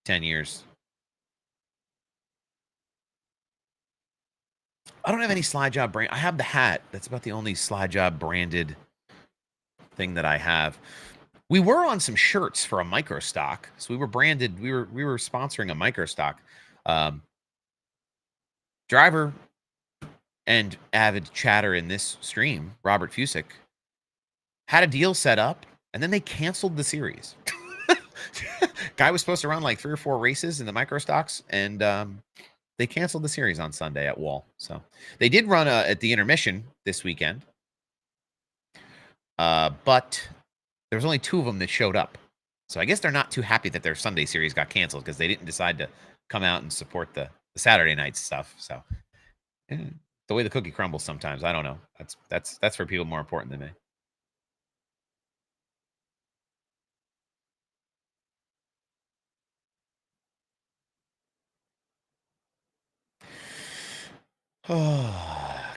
10 years. I don't have any slide job brand. I have the hat. That's about the only slide job branded thing that I have. We were on some shirts for a micro stock. So we were branded. We were sponsoring a micro stock. Driver and avid chatter in this stream, Robert Fusick, had a deal set up, and then they canceled the series. Guy was supposed to run like 3 or 4 races in the micro stocks, and they canceled the series on Sunday at Wall. So they did run at the intermission this weekend, but there was only 2 of them that showed up. So I guess they're not too happy that their Sunday series got canceled, because they didn't decide to come out and support the Saturday night stuff. So the way the cookie crumbles sometimes, I don't know. That's for people more important than me.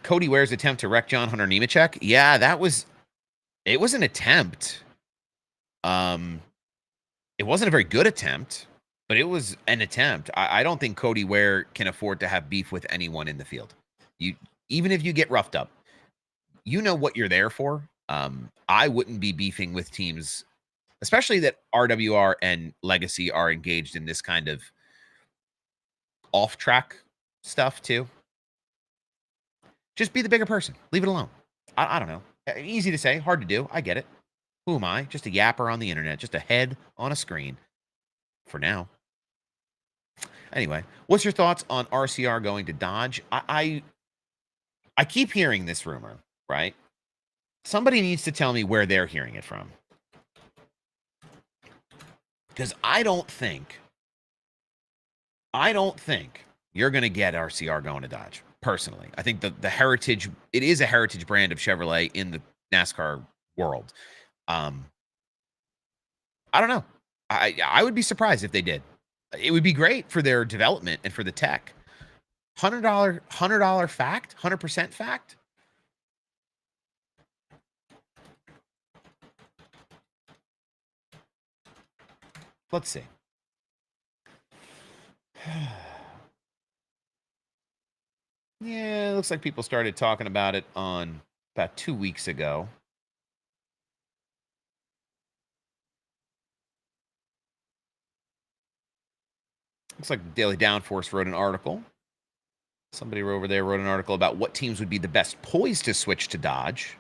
Cody Ware's attempt to wreck John Hunter Nemechek. Yeah, it was an attempt. It wasn't a very good attempt, but it was an attempt. I don't think Cody Ware can afford to have beef with anyone in the field. You even if you get roughed up, you know what you're there for. I wouldn't be beefing with teams, especially that RWR and Legacy are engaged in this kind of off-track stuff too. Just be the bigger person. Leave it alone. I don't know. Easy to say, hard to do. I get it. Who am I? Just a yapper on the internet, just a head on a screen for now. Anyway, what's your thoughts on RCR going to Dodge? I keep hearing this rumor, right? Somebody needs to tell me where they're hearing it from. Because I don't think you're going to get RCR going to Dodge, personally. I think the heritage, it is a heritage brand of Chevrolet in the NASCAR world. I don't know. I would be surprised if they did. It would be great for their development and for the tech. $100 fact, 100% fact. Let's see. Yeah, it looks like people started talking about it on about 2 weeks ago. Looks like the Daily Downforce wrote an article. Somebody over there wrote an article about what teams would be the best poised to switch to Dodge.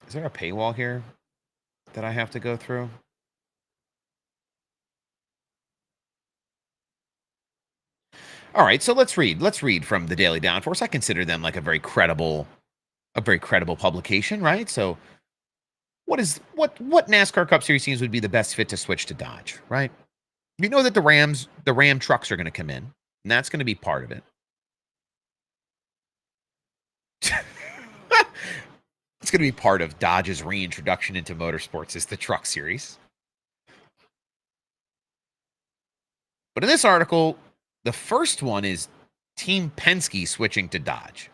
Is there a paywall here that I have to go through? All right, so let's read. Let's read from the Daily Downforce. I consider them like a very credible publication, right? So what NASCAR Cup Series teams would be the best fit to switch to Dodge, right? You know that the Ram trucks are going to come in, and that's going to be part of it. It's going to be part of Dodge's reintroduction into motorsports is the truck series. But in this article, the first one is Team Penske switching to Dodge.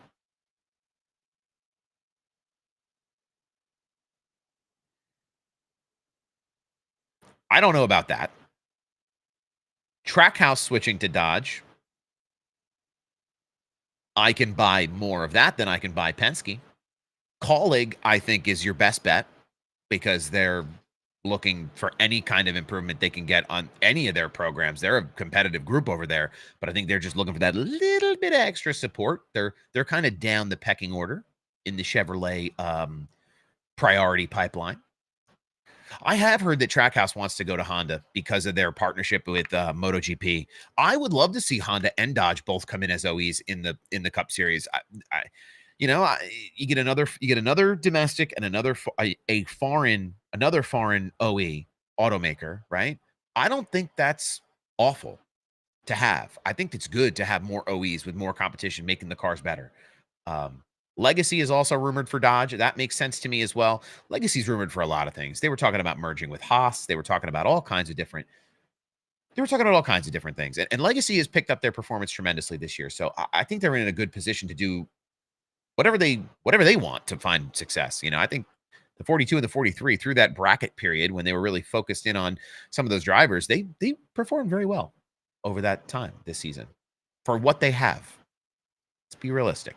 I don't know about that. Trackhouse switching to Dodge. I can buy more of that than I can buy Penske. Colleague, I think, is your best bet because they're looking for any kind of improvement they can get on any of their programs. They're a competitive group over there, but I think they're just looking for that little bit of extra support. They're kind of down the pecking order in the Chevrolet priority pipeline. I have heard that Trackhouse wants to go to Honda because of their partnership with MotoGP. I would love to see Honda and Dodge both come in as OEs in the Cup Series. You get another domestic and another foreign OE automaker, right? I don't think that's awful to have. I think it's good to have more OEs with more competition, making the cars better. Legacy is also rumored for Dodge. That makes sense to me as well. Legacy's rumored for a lot of things. They were talking about merging with Haas. They were talking about all kinds of different things. And Legacy has picked up their performance tremendously this year. So I think they're in a good position to do whatever they want to find success. I think the 42 and the 43 through that bracket period when they were really focused in on some of those drivers, they performed very well over that time this season for what they have. Let's be realistic.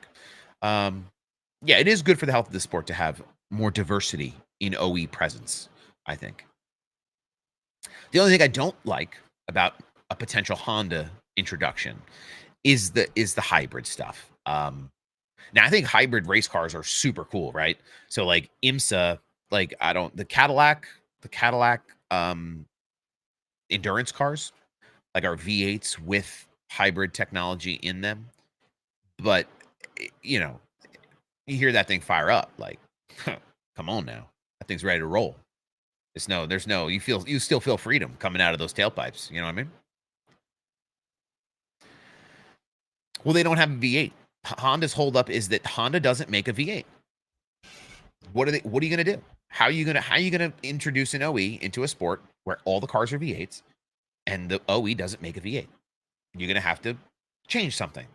Yeah, it is good for the health of the sport to have more diversity in OE presence, I think. The only thing I don't like about a potential Honda introduction is the hybrid stuff. Now I think hybrid race cars are super cool, right? So like IMSA, like the Cadillac endurance cars, like our V8s with hybrid technology in them. But you hear that thing fire up, like, come on now, that thing's ready to roll. You still feel freedom coming out of those tailpipes. You know what I mean? Well, they don't have a V8. Honda's holdup is that Honda doesn't make a V8. What are you going to do? How are you going to introduce an OE into a sport where all the cars are V8s and the OE doesn't make a V8? You're going to have to change something.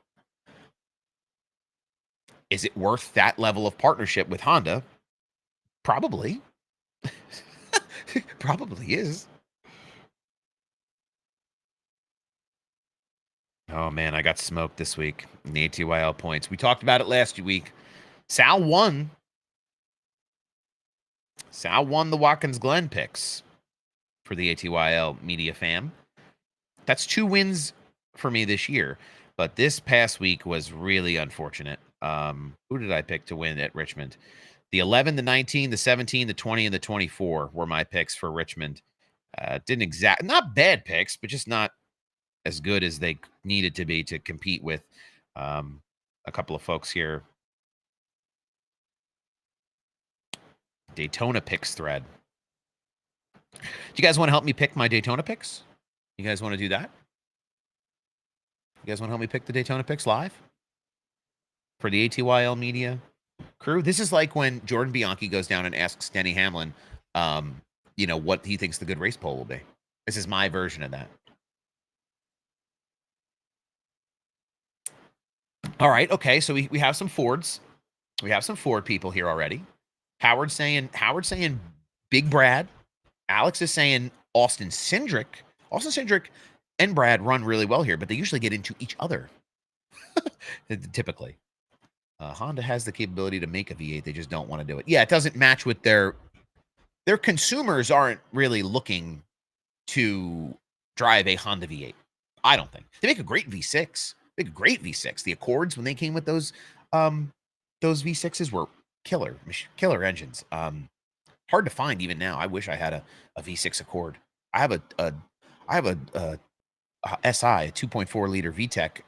Is it worth that level of partnership with Honda Probably. Probably is. Oh, man, I got smoked this week in the ATYL points. We talked about it last week. Sal won. Sal won the Watkins Glen picks for the ATYL Media fam. That's 2 wins for me this year. But this past week was really unfortunate. Who did I pick to win at Richmond? The 11, the 19, the 17, the 20, and the 24 were my picks for Richmond. Not bad picks, but just not as good as they needed to be to compete with a couple of folks here. Daytona picks thread. Do you guys want to help me pick my Daytona picks? You guys want to do that? You guys want to help me pick the Daytona picks live for the ATYL Media crew? This is like when Jordan Bianchi goes down and asks Denny Hamlin, what he thinks the good race poll will be. This is my version of that. All right. Okay. So we have some Fords. We have some Ford people here already. Howard's saying Big Brad. Alex is saying Austin Cindric. Austin Cindric and Brad run really well here, but they usually get into each other. Typically. Honda has the capability to make a V8. They just don't want to do it. Yeah, it doesn't match with their consumers aren't really looking to drive a Honda V8. I don't think. They make a great V6. They make a great V6. The Accords, when they came with those V6s were killer engines. Hard to find even now. I wish I had a V6 Accord. I have a SI, a 2.4 liter VTEC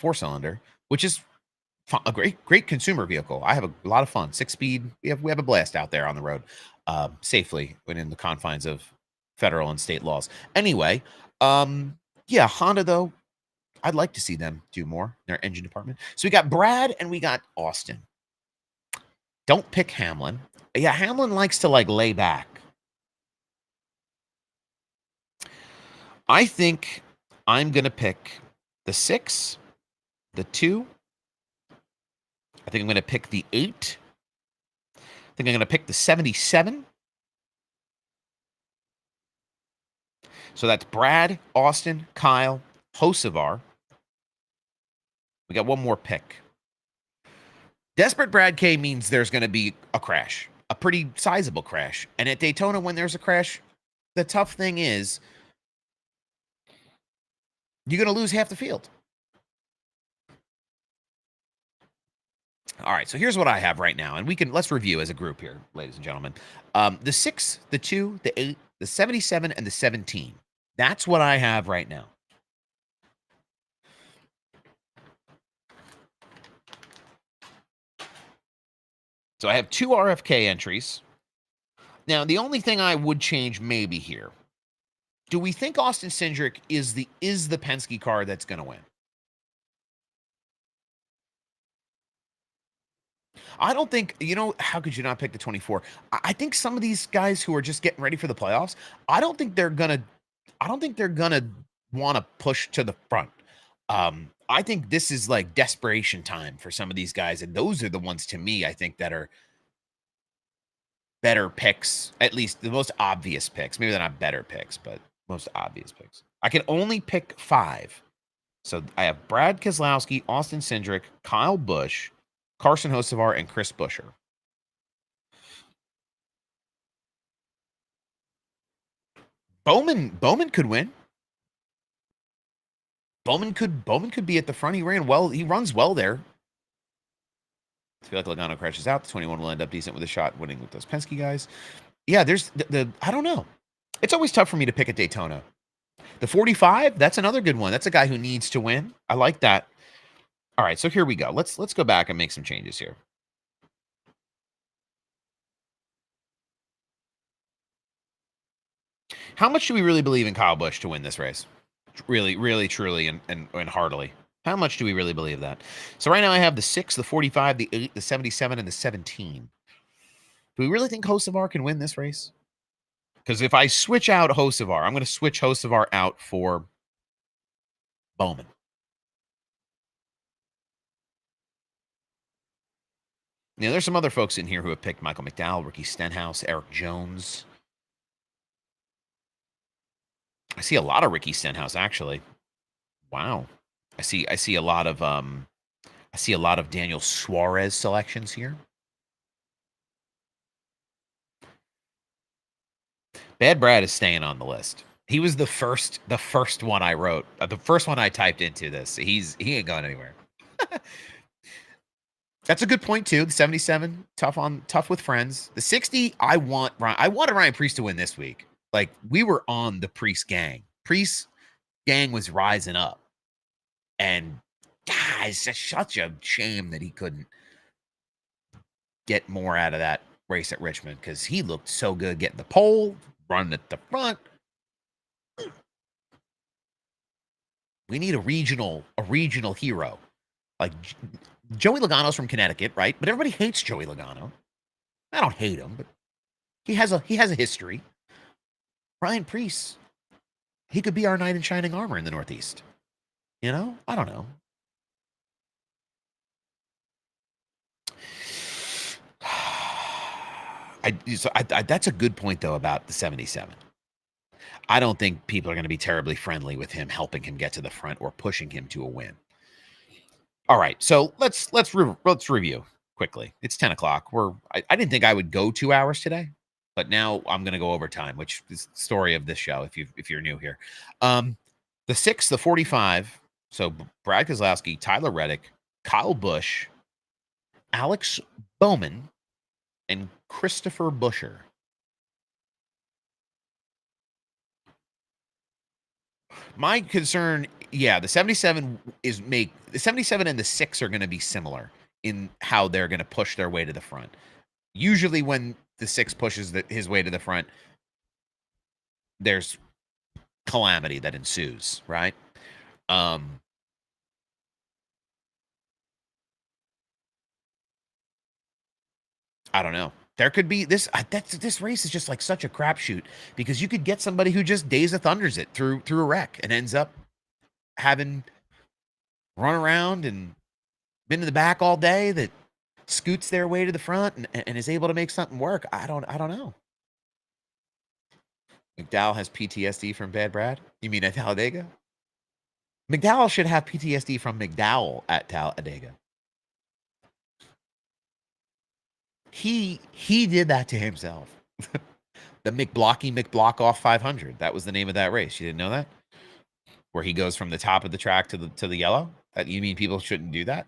4-cylinder, which is a great consumer vehicle. I have a lot of fun. 6-speed. We have a blast out there on the road, safely within the confines of federal and state laws. Anyway, yeah, Honda though, I'd like to see them do more in their engine department. So we got Brad and we got Austin. Don't pick Hamlin. Yeah, Hamlin likes to lay back. I think I'm going to pick the 6, the 2. I think I'm going to pick the 8. I think I'm going to pick the 77. So that's Brad, Austin, Kyle, Hocevar. We got one more pick. Desperate Brad K means there's going to be a crash, a pretty sizable crash. And at Daytona, when there's a crash, the tough thing is you're going to lose half the field. All right, so here's what I have right now, and let's review as a group here, ladies and gentlemen. The 6, the 2, the 8, the 77, and the 17. That's what I have right now. So I have 2 RFK entries. Now, the only thing I would change maybe here, do we think Austin Cindric is the Penske car that's going to win? I don't think, how could you not pick the 24? I think some of these guys who are just getting ready for the playoffs, I don't think they're going to want to push to the front. I think this is like desperation time for some of these guys. And those are the ones to me, I think, that are better picks, at least the most obvious picks. Maybe they're not better picks, but most obvious picks. I can only pick 5. So I have Brad Keselowski, Austin Cindric, Kyle Busch, Carson Hocevar, and Chris Buescher. Bowman could win. Bowman could be at the front. He runs well there. I feel like Logano crashes out. The 21 will end up decent with a shot winning with those Penske guys. Yeah, there's I don't know. It's always tough for me to pick at Daytona. The 45, that's another good one. That's a guy who needs to win. I like that. All right, so here we go. Let's go back and make some changes here. How much do we really believe in Kyle Busch to win this race? Really, really, truly, and heartily. How much do we really believe that? So right now I have the 6, the 45, the 8, the 77, and the 17. Do we really think Hocevar can win this race? Because if I switch out Hocevar, I'm going to switch Hocevar out for Bowman. There's some other folks in here who have picked Michael McDowell, Ricky Stenhouse, Eric Jones. I see a lot of Ricky Stenhouse, actually. Wow. I see a lot of Daniel Suarez selections here. Bad Brad is staying on the list. He was the first one I wrote, the first one I typed into this. He ain't going anywhere. That's a good point too. The 77, tough with friends. The 60, I wanted Ryan Priest to win this week. Like, we were on the Priest gang. Priest gang was rising up. And it's just such a shame that he couldn't get more out of that race at Richmond, because he looked so good getting the pole, running at the front. We need a regional hero. Like, Joey Logano's from Connecticut, right? But everybody hates Joey Logano. I don't hate him, but he has a history. Ryan Priest, he could be our knight in shining armor in the Northeast. I don't know. That's a good point, though, about the 77. I don't think people are going to be terribly friendly with him helping him get to the front or pushing him to a win. All right, so let's review quickly. It's 10 o'clock. I didn't think I would go 2 hours today, but now I'm going to go over time, which is the story of this show. If you're new here, the 6, the 45. So Brad Keselowski, Tyler Reddick, Kyle Busch, Alex Bowman, and Christopher Buescher. My concern, the 77 the 77 and the 6 are going to be similar in how they're going to push their way to the front. Usually when the 6 pushes his way to the front, there's calamity that ensues, right? I don't know. There could be this race is just like such a crapshoot, because you could get somebody who just Days of Thunders it through a wreck and ends up having run around and been in the back all day, that scoots their way to the front and is able to make something work. I don't know. McDowell has PTSD from Bad Brad? You mean at Talladega? McDowell should have PTSD from McDowell at Talladega. He did that to himself. The McBlock-off 500. That was the name of that race. You didn't know that? Where he goes from the top of the track to the yellow? You mean people shouldn't do that?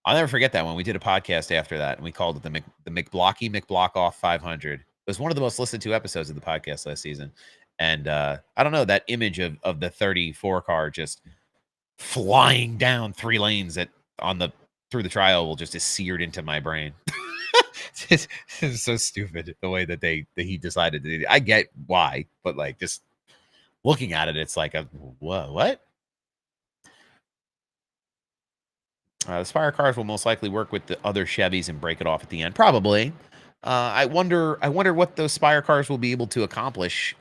I'll never forget that one. We did a podcast after that, and we called it the McBlock-off 500. It was one of the most listened to episodes of the podcast last season. And I don't know, that image of the 34 car just flying down 3 lanes through the tri-oval just is seared into my brain. It's so stupid the way that he decided to do it. I get why, but like, just looking at it, it's like what? The Spire cars will most likely work with the other Chevys and break it off at the end, probably. I wonder what those Spire cars will be able to accomplish.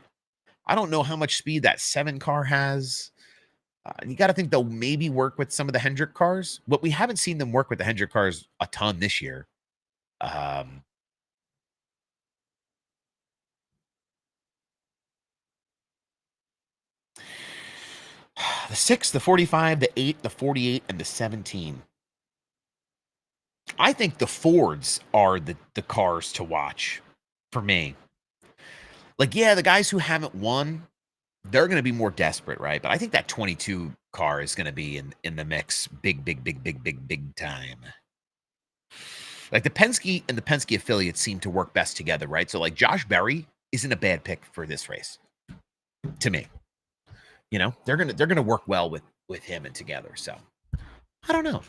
I don't know how much speed that 7 car has. You got to think they'll maybe work with some of the Hendrick cars, but we haven't seen them work with the Hendrick cars a ton this year. The 6, the 45, the 8, the 48, and the 17. I think the Fords are the cars to watch for me. Like, the guys who haven't won, they're going to be more desperate, right? But I think that 22 car is going to be in the mix big time. Like, the Penske and the Penske affiliates seem to work best together, right? So, like, Josh Berry isn't a bad pick for this race, to me. They're gonna work well with him and together. So, I don't know.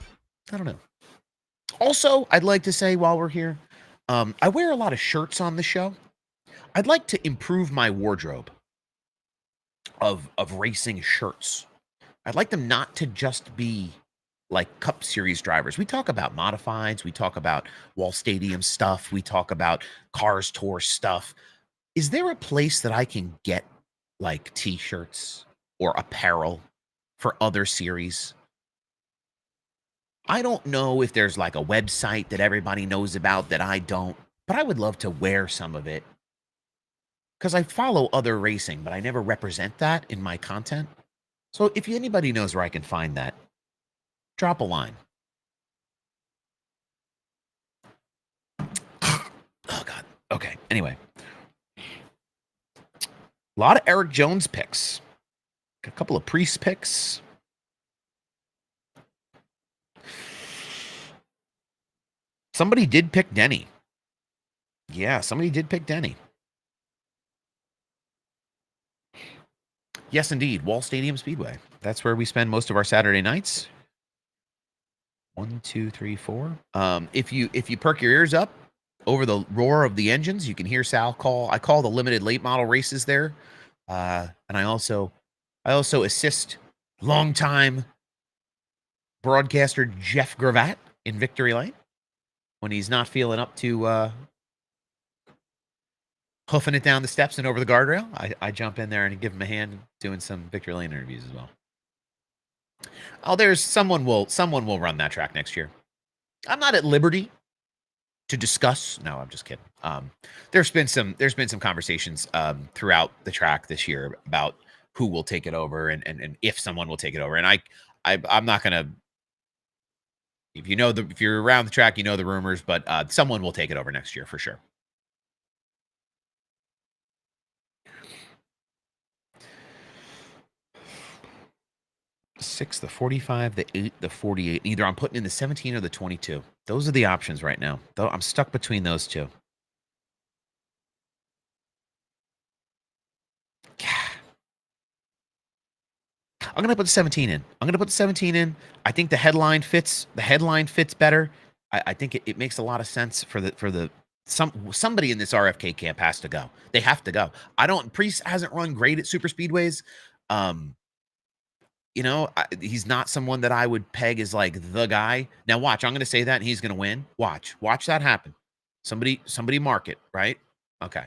Also, I'd like to say, while we're here, I wear a lot of shirts on the show. I'd like to improve my wardrobe of racing shirts. I'd like them not to just be like Cup Series drivers. We talk about modifieds. We talk about Wall Stadium stuff. We talk about Cars Tour stuff. Is there a place that I can get like T-shirts or apparel for other series? I don't know if there's like a website that everybody knows about that I don't, but I would love to wear some of it because I follow other racing, but I never represent that in my content. So if anybody knows where I can find that, drop a line. Oh, God. Okay. Anyway, a lot of Eric Jones picks, a couple of Priest picks. Somebody did pick Denny. Yeah, somebody did pick Denny. Yes, indeed. Wall Stadium Speedway. That's where we spend most of our Saturday nights. 1, 2, 3, 4. If you perk your ears up over the roar of the engines, you can hear Sal call. I call the limited late model races there, and I also assist longtime broadcaster Jeff Gravatt in Victory Lane when he's not feeling up to hoofing it down the steps and over the guardrail. I jump in there and give him a hand doing some Victory Lane interviews as well. Oh, there's someone will run that track next year. I'm not at liberty to discuss. No, I'm just kidding. There's been some conversations throughout the track this year about who will take it over and if someone will take it over. And I'm not gonna. If you're around the track, you know the rumors, but someone will take it over next year for sure. The 6, the 45, the 8, the 48. Either I'm putting in the 17 or the 22. Those are the options right now. Though I'm stuck between those two. I'm gonna put the 17 in. I think the headline fits. Better. I think it makes a lot of sense for somebody in this RFK camp has to go. They have to go. Priest hasn't run great at super speedways. He's not someone that I would peg as like the guy. Now watch, I'm going to say that and he's going to win. Watch that happen. Somebody mark it, right? Okay.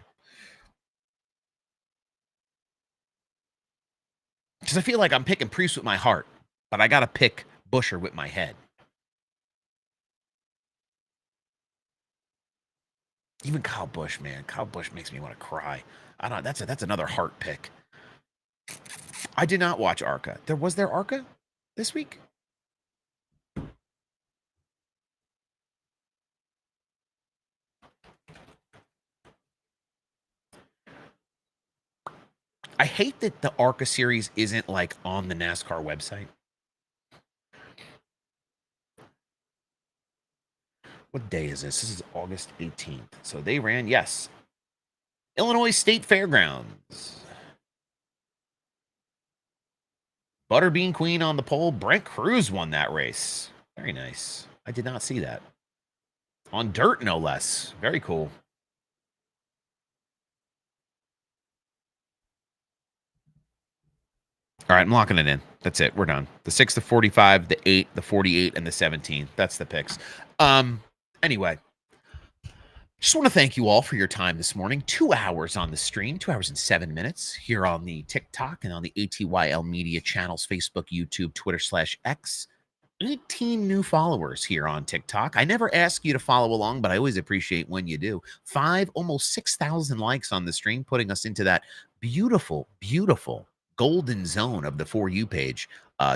Because I feel like I'm picking Priest with my heart, but I got to pick Busher with my head. Even Kyle Busch, man. Kyle Busch makes me want to cry. I don't. That's another heart pick. I did not watch ARCA. Was there ARCA this week? I hate that the ARCA series isn't like on the NASCAR website. What day is this? This is August 18th. So they ran, yes, Illinois State Fairgrounds. Butterbean Queen on the pole. Brent Cruz won that race. Very nice. I did not see that. On dirt, no less. Very cool. All right, I'm locking it in. That's it. We're done. The 6, the 45, the 8, the 48, and the 17. That's the picks. Anyway, just want to thank you all for your time this morning. 2 hours on the stream, 2 hours and 7 minutes here on the TikTok and on the ATYL Media channels, Facebook, YouTube, Twitter/X. 18 new followers here on TikTok. I never ask you to follow along, but I always appreciate when you do. 5, almost 6,000 likes on the stream, putting us into that beautiful, beautiful golden zone of the For You page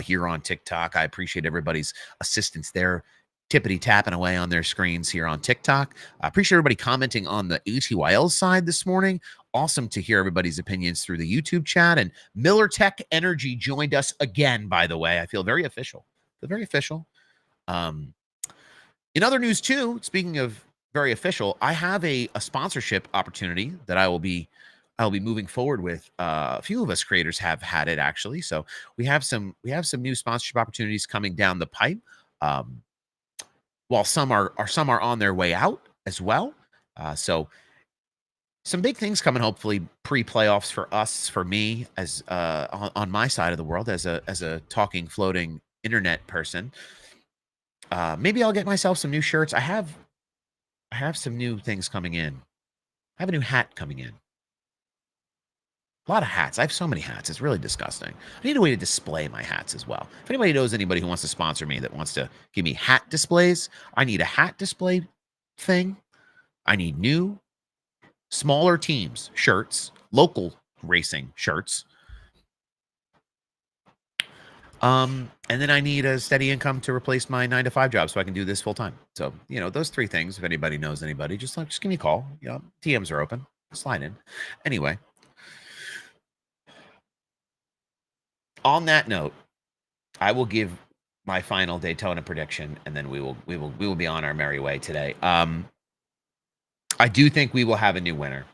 here on TikTok. I appreciate everybody's assistance there, tippity tapping away on their screens here on TikTok. I appreciate everybody commenting on the ATYL side this morning. Awesome to hear everybody's opinions through the YouTube chat. And MillerTech Energy joined us again, by the way. I feel very official. Very official. In other news too, speaking of very official, I have a sponsorship opportunity that I'll be moving forward with. A few of us creators have had it actually, so we have some new sponsorship opportunities coming down the pipe. While some are on their way out as well. So some big things coming, hopefully pre-playoffs for us, for me, as on my side of the world, as a talking, floating internet person. Maybe I'll get myself some new shirts. I have some new things coming in. I have a new hat coming in. A lot of hats. I have so many hats. It's really disgusting. I need a way to display my hats as well. If anybody knows anybody who wants to sponsor me that wants to give me hat displays, I need a hat display thing. I need new, smaller teams, shirts, local racing shirts. And then I need a steady income to replace my 9-to-5 job so I can do this full time. So, those three things, if anybody knows anybody, just give me a call. TMs are open. Slide in. Anyway, on that note, I will give my final Daytona prediction, and then we will be on our merry way today. I do think we will have a new winner.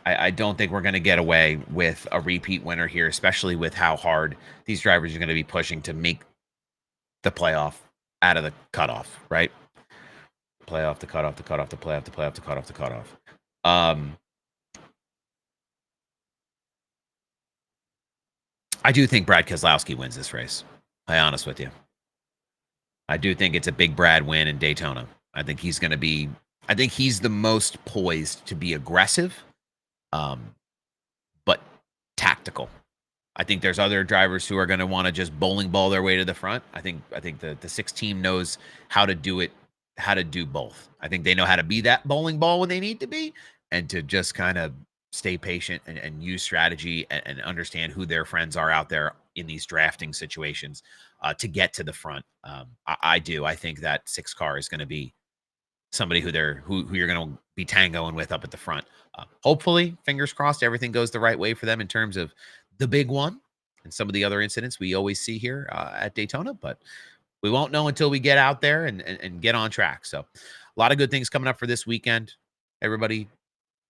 I don't think we're going to get away with a repeat winner here, especially with how hard these drivers are going to be pushing to make the playoff out of the cutoff, right? Playoff, the cutoff, the cutoff, the playoff, the playoff, the cutoff, the cutoff. I do think Brad Keselowski wins this race. I'll be honest with you. I do think it's a big Brad win in Daytona. I think he's the most poised to be aggressive, but tactical. I think there's other drivers who are going to want to just bowling ball their way to the front. I think the 6 team knows how to do it, how to do both. I think they know how to be that bowling ball when they need to be, and to just kind of stay patient and use strategy and understand who their friends are out there in these drafting situations to get to the front. I do. I think that 6 car is going to be somebody who you're going to be tangoing with up at the front. Hopefully, fingers crossed, everything goes the right way for them in terms of the big one and some of the other incidents we always see here at Daytona, but we won't know until we get out there and get on track. So a lot of good things coming up for this weekend. Everybody,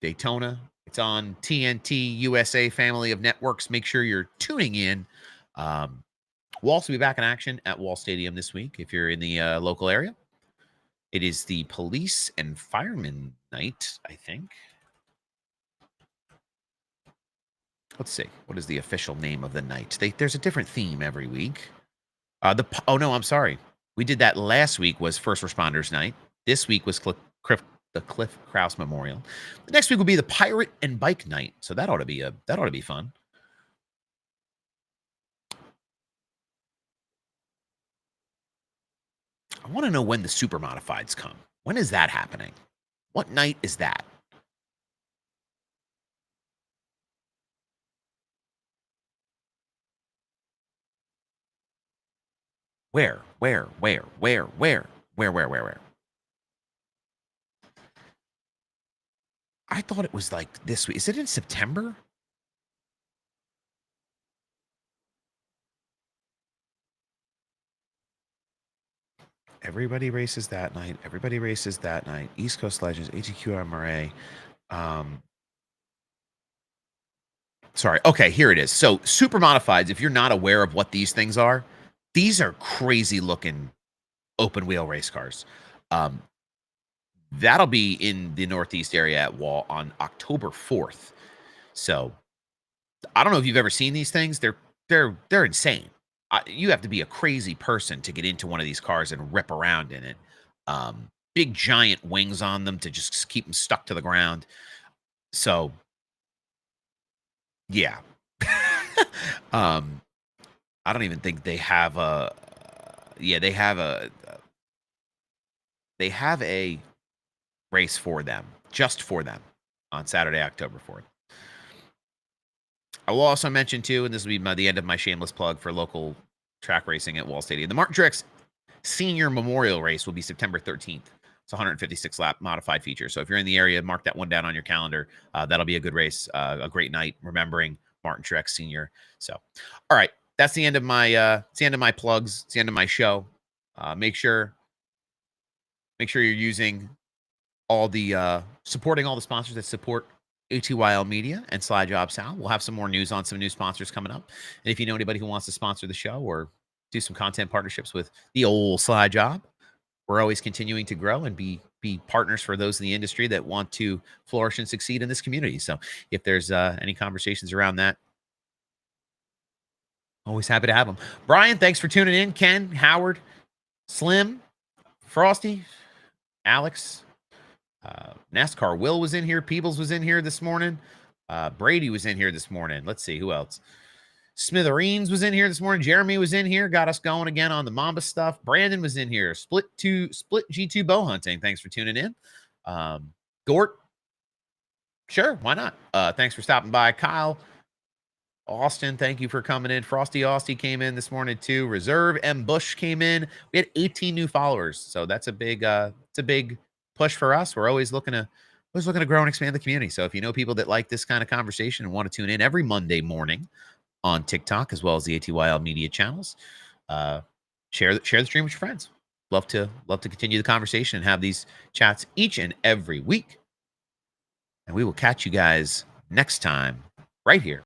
Daytona, it's on TNT USA family of networks. Make sure you're tuning in. We'll also be back in action at Wall Stadium this week if you're in the local area. It is the police and firemen night, I think. Let's see. What is the official name of the night? There's a different theme every week. Oh no, I'm sorry. We did that last week. Was First Responders Night. This week was the Cliff Krause Memorial. The next week will be the Pirate and Bike Night. So that ought to be fun. I want to know when the super modifieds come. When is that happening? What night is that? Where? I thought it was like this week. Is it in September? Everybody races that night. East Coast Legends, ATQMRA. Sorry. Okay, here it is. So super modifieds, if you're not aware of what these things are, these are crazy looking open wheel race cars. That'll be in the Northeast area at Wall on October 4th. So I don't know if you've ever seen these things. They're insane. You have to be a crazy person to get into one of these cars and rip around in it. Big giant wings on them to just keep them stuck to the ground. So yeah. I don't even think they have a they have a race for them, just for them, on Saturday, October 4th. I will also mention too, and this will be the end of my shameless plug for local track racing at Wall Stadium. The Martin Truex Senior Memorial Race will be September 13th. It's a 156 lap modified feature. So if you're in the area, mark that one down on your calendar. That'll be a good race, a great night remembering Martin Truex Senior. So, all right, that's the end of my plugs. It's the end of my show. Make sure you're using all the supporting all the sponsors that support ATYL Media and Sly Job Sal. We'll have some more news on some new sponsors coming up. And if you know anybody who wants to sponsor the show or do some content partnerships with the old Sly Job, we're always continuing to grow and be partners for those in the industry that want to flourish and succeed in this community. So if there's any conversations around that, always happy to have them. Brian, thanks for tuning in. Ken, Howard, Slim, Frosty, Alex, NASCAR Will was in here. Peebles was in here this morning. Brady was in here this morning. Let's see who else. Smithereens was in here this morning. Jeremy was in here, got us going again on the Mamba stuff. Brandon was in here. Split G2 bow hunting. Thanks for tuning in. Gort, sure, why not? Thanks for stopping by. Kyle, Austin, thank you for coming in. Frosty Austin came in this morning too. Reserve M Bush came in. We had 18 new followers, so that's a big push for us. We're always looking to grow and expand the community. So if you know people that like this kind of conversation and want to tune in every Monday morning on TikTok as well as the ATYL Media channels, share the stream with your friends. Love to continue the conversation and have these chats each and every week. And we will catch you guys next time right here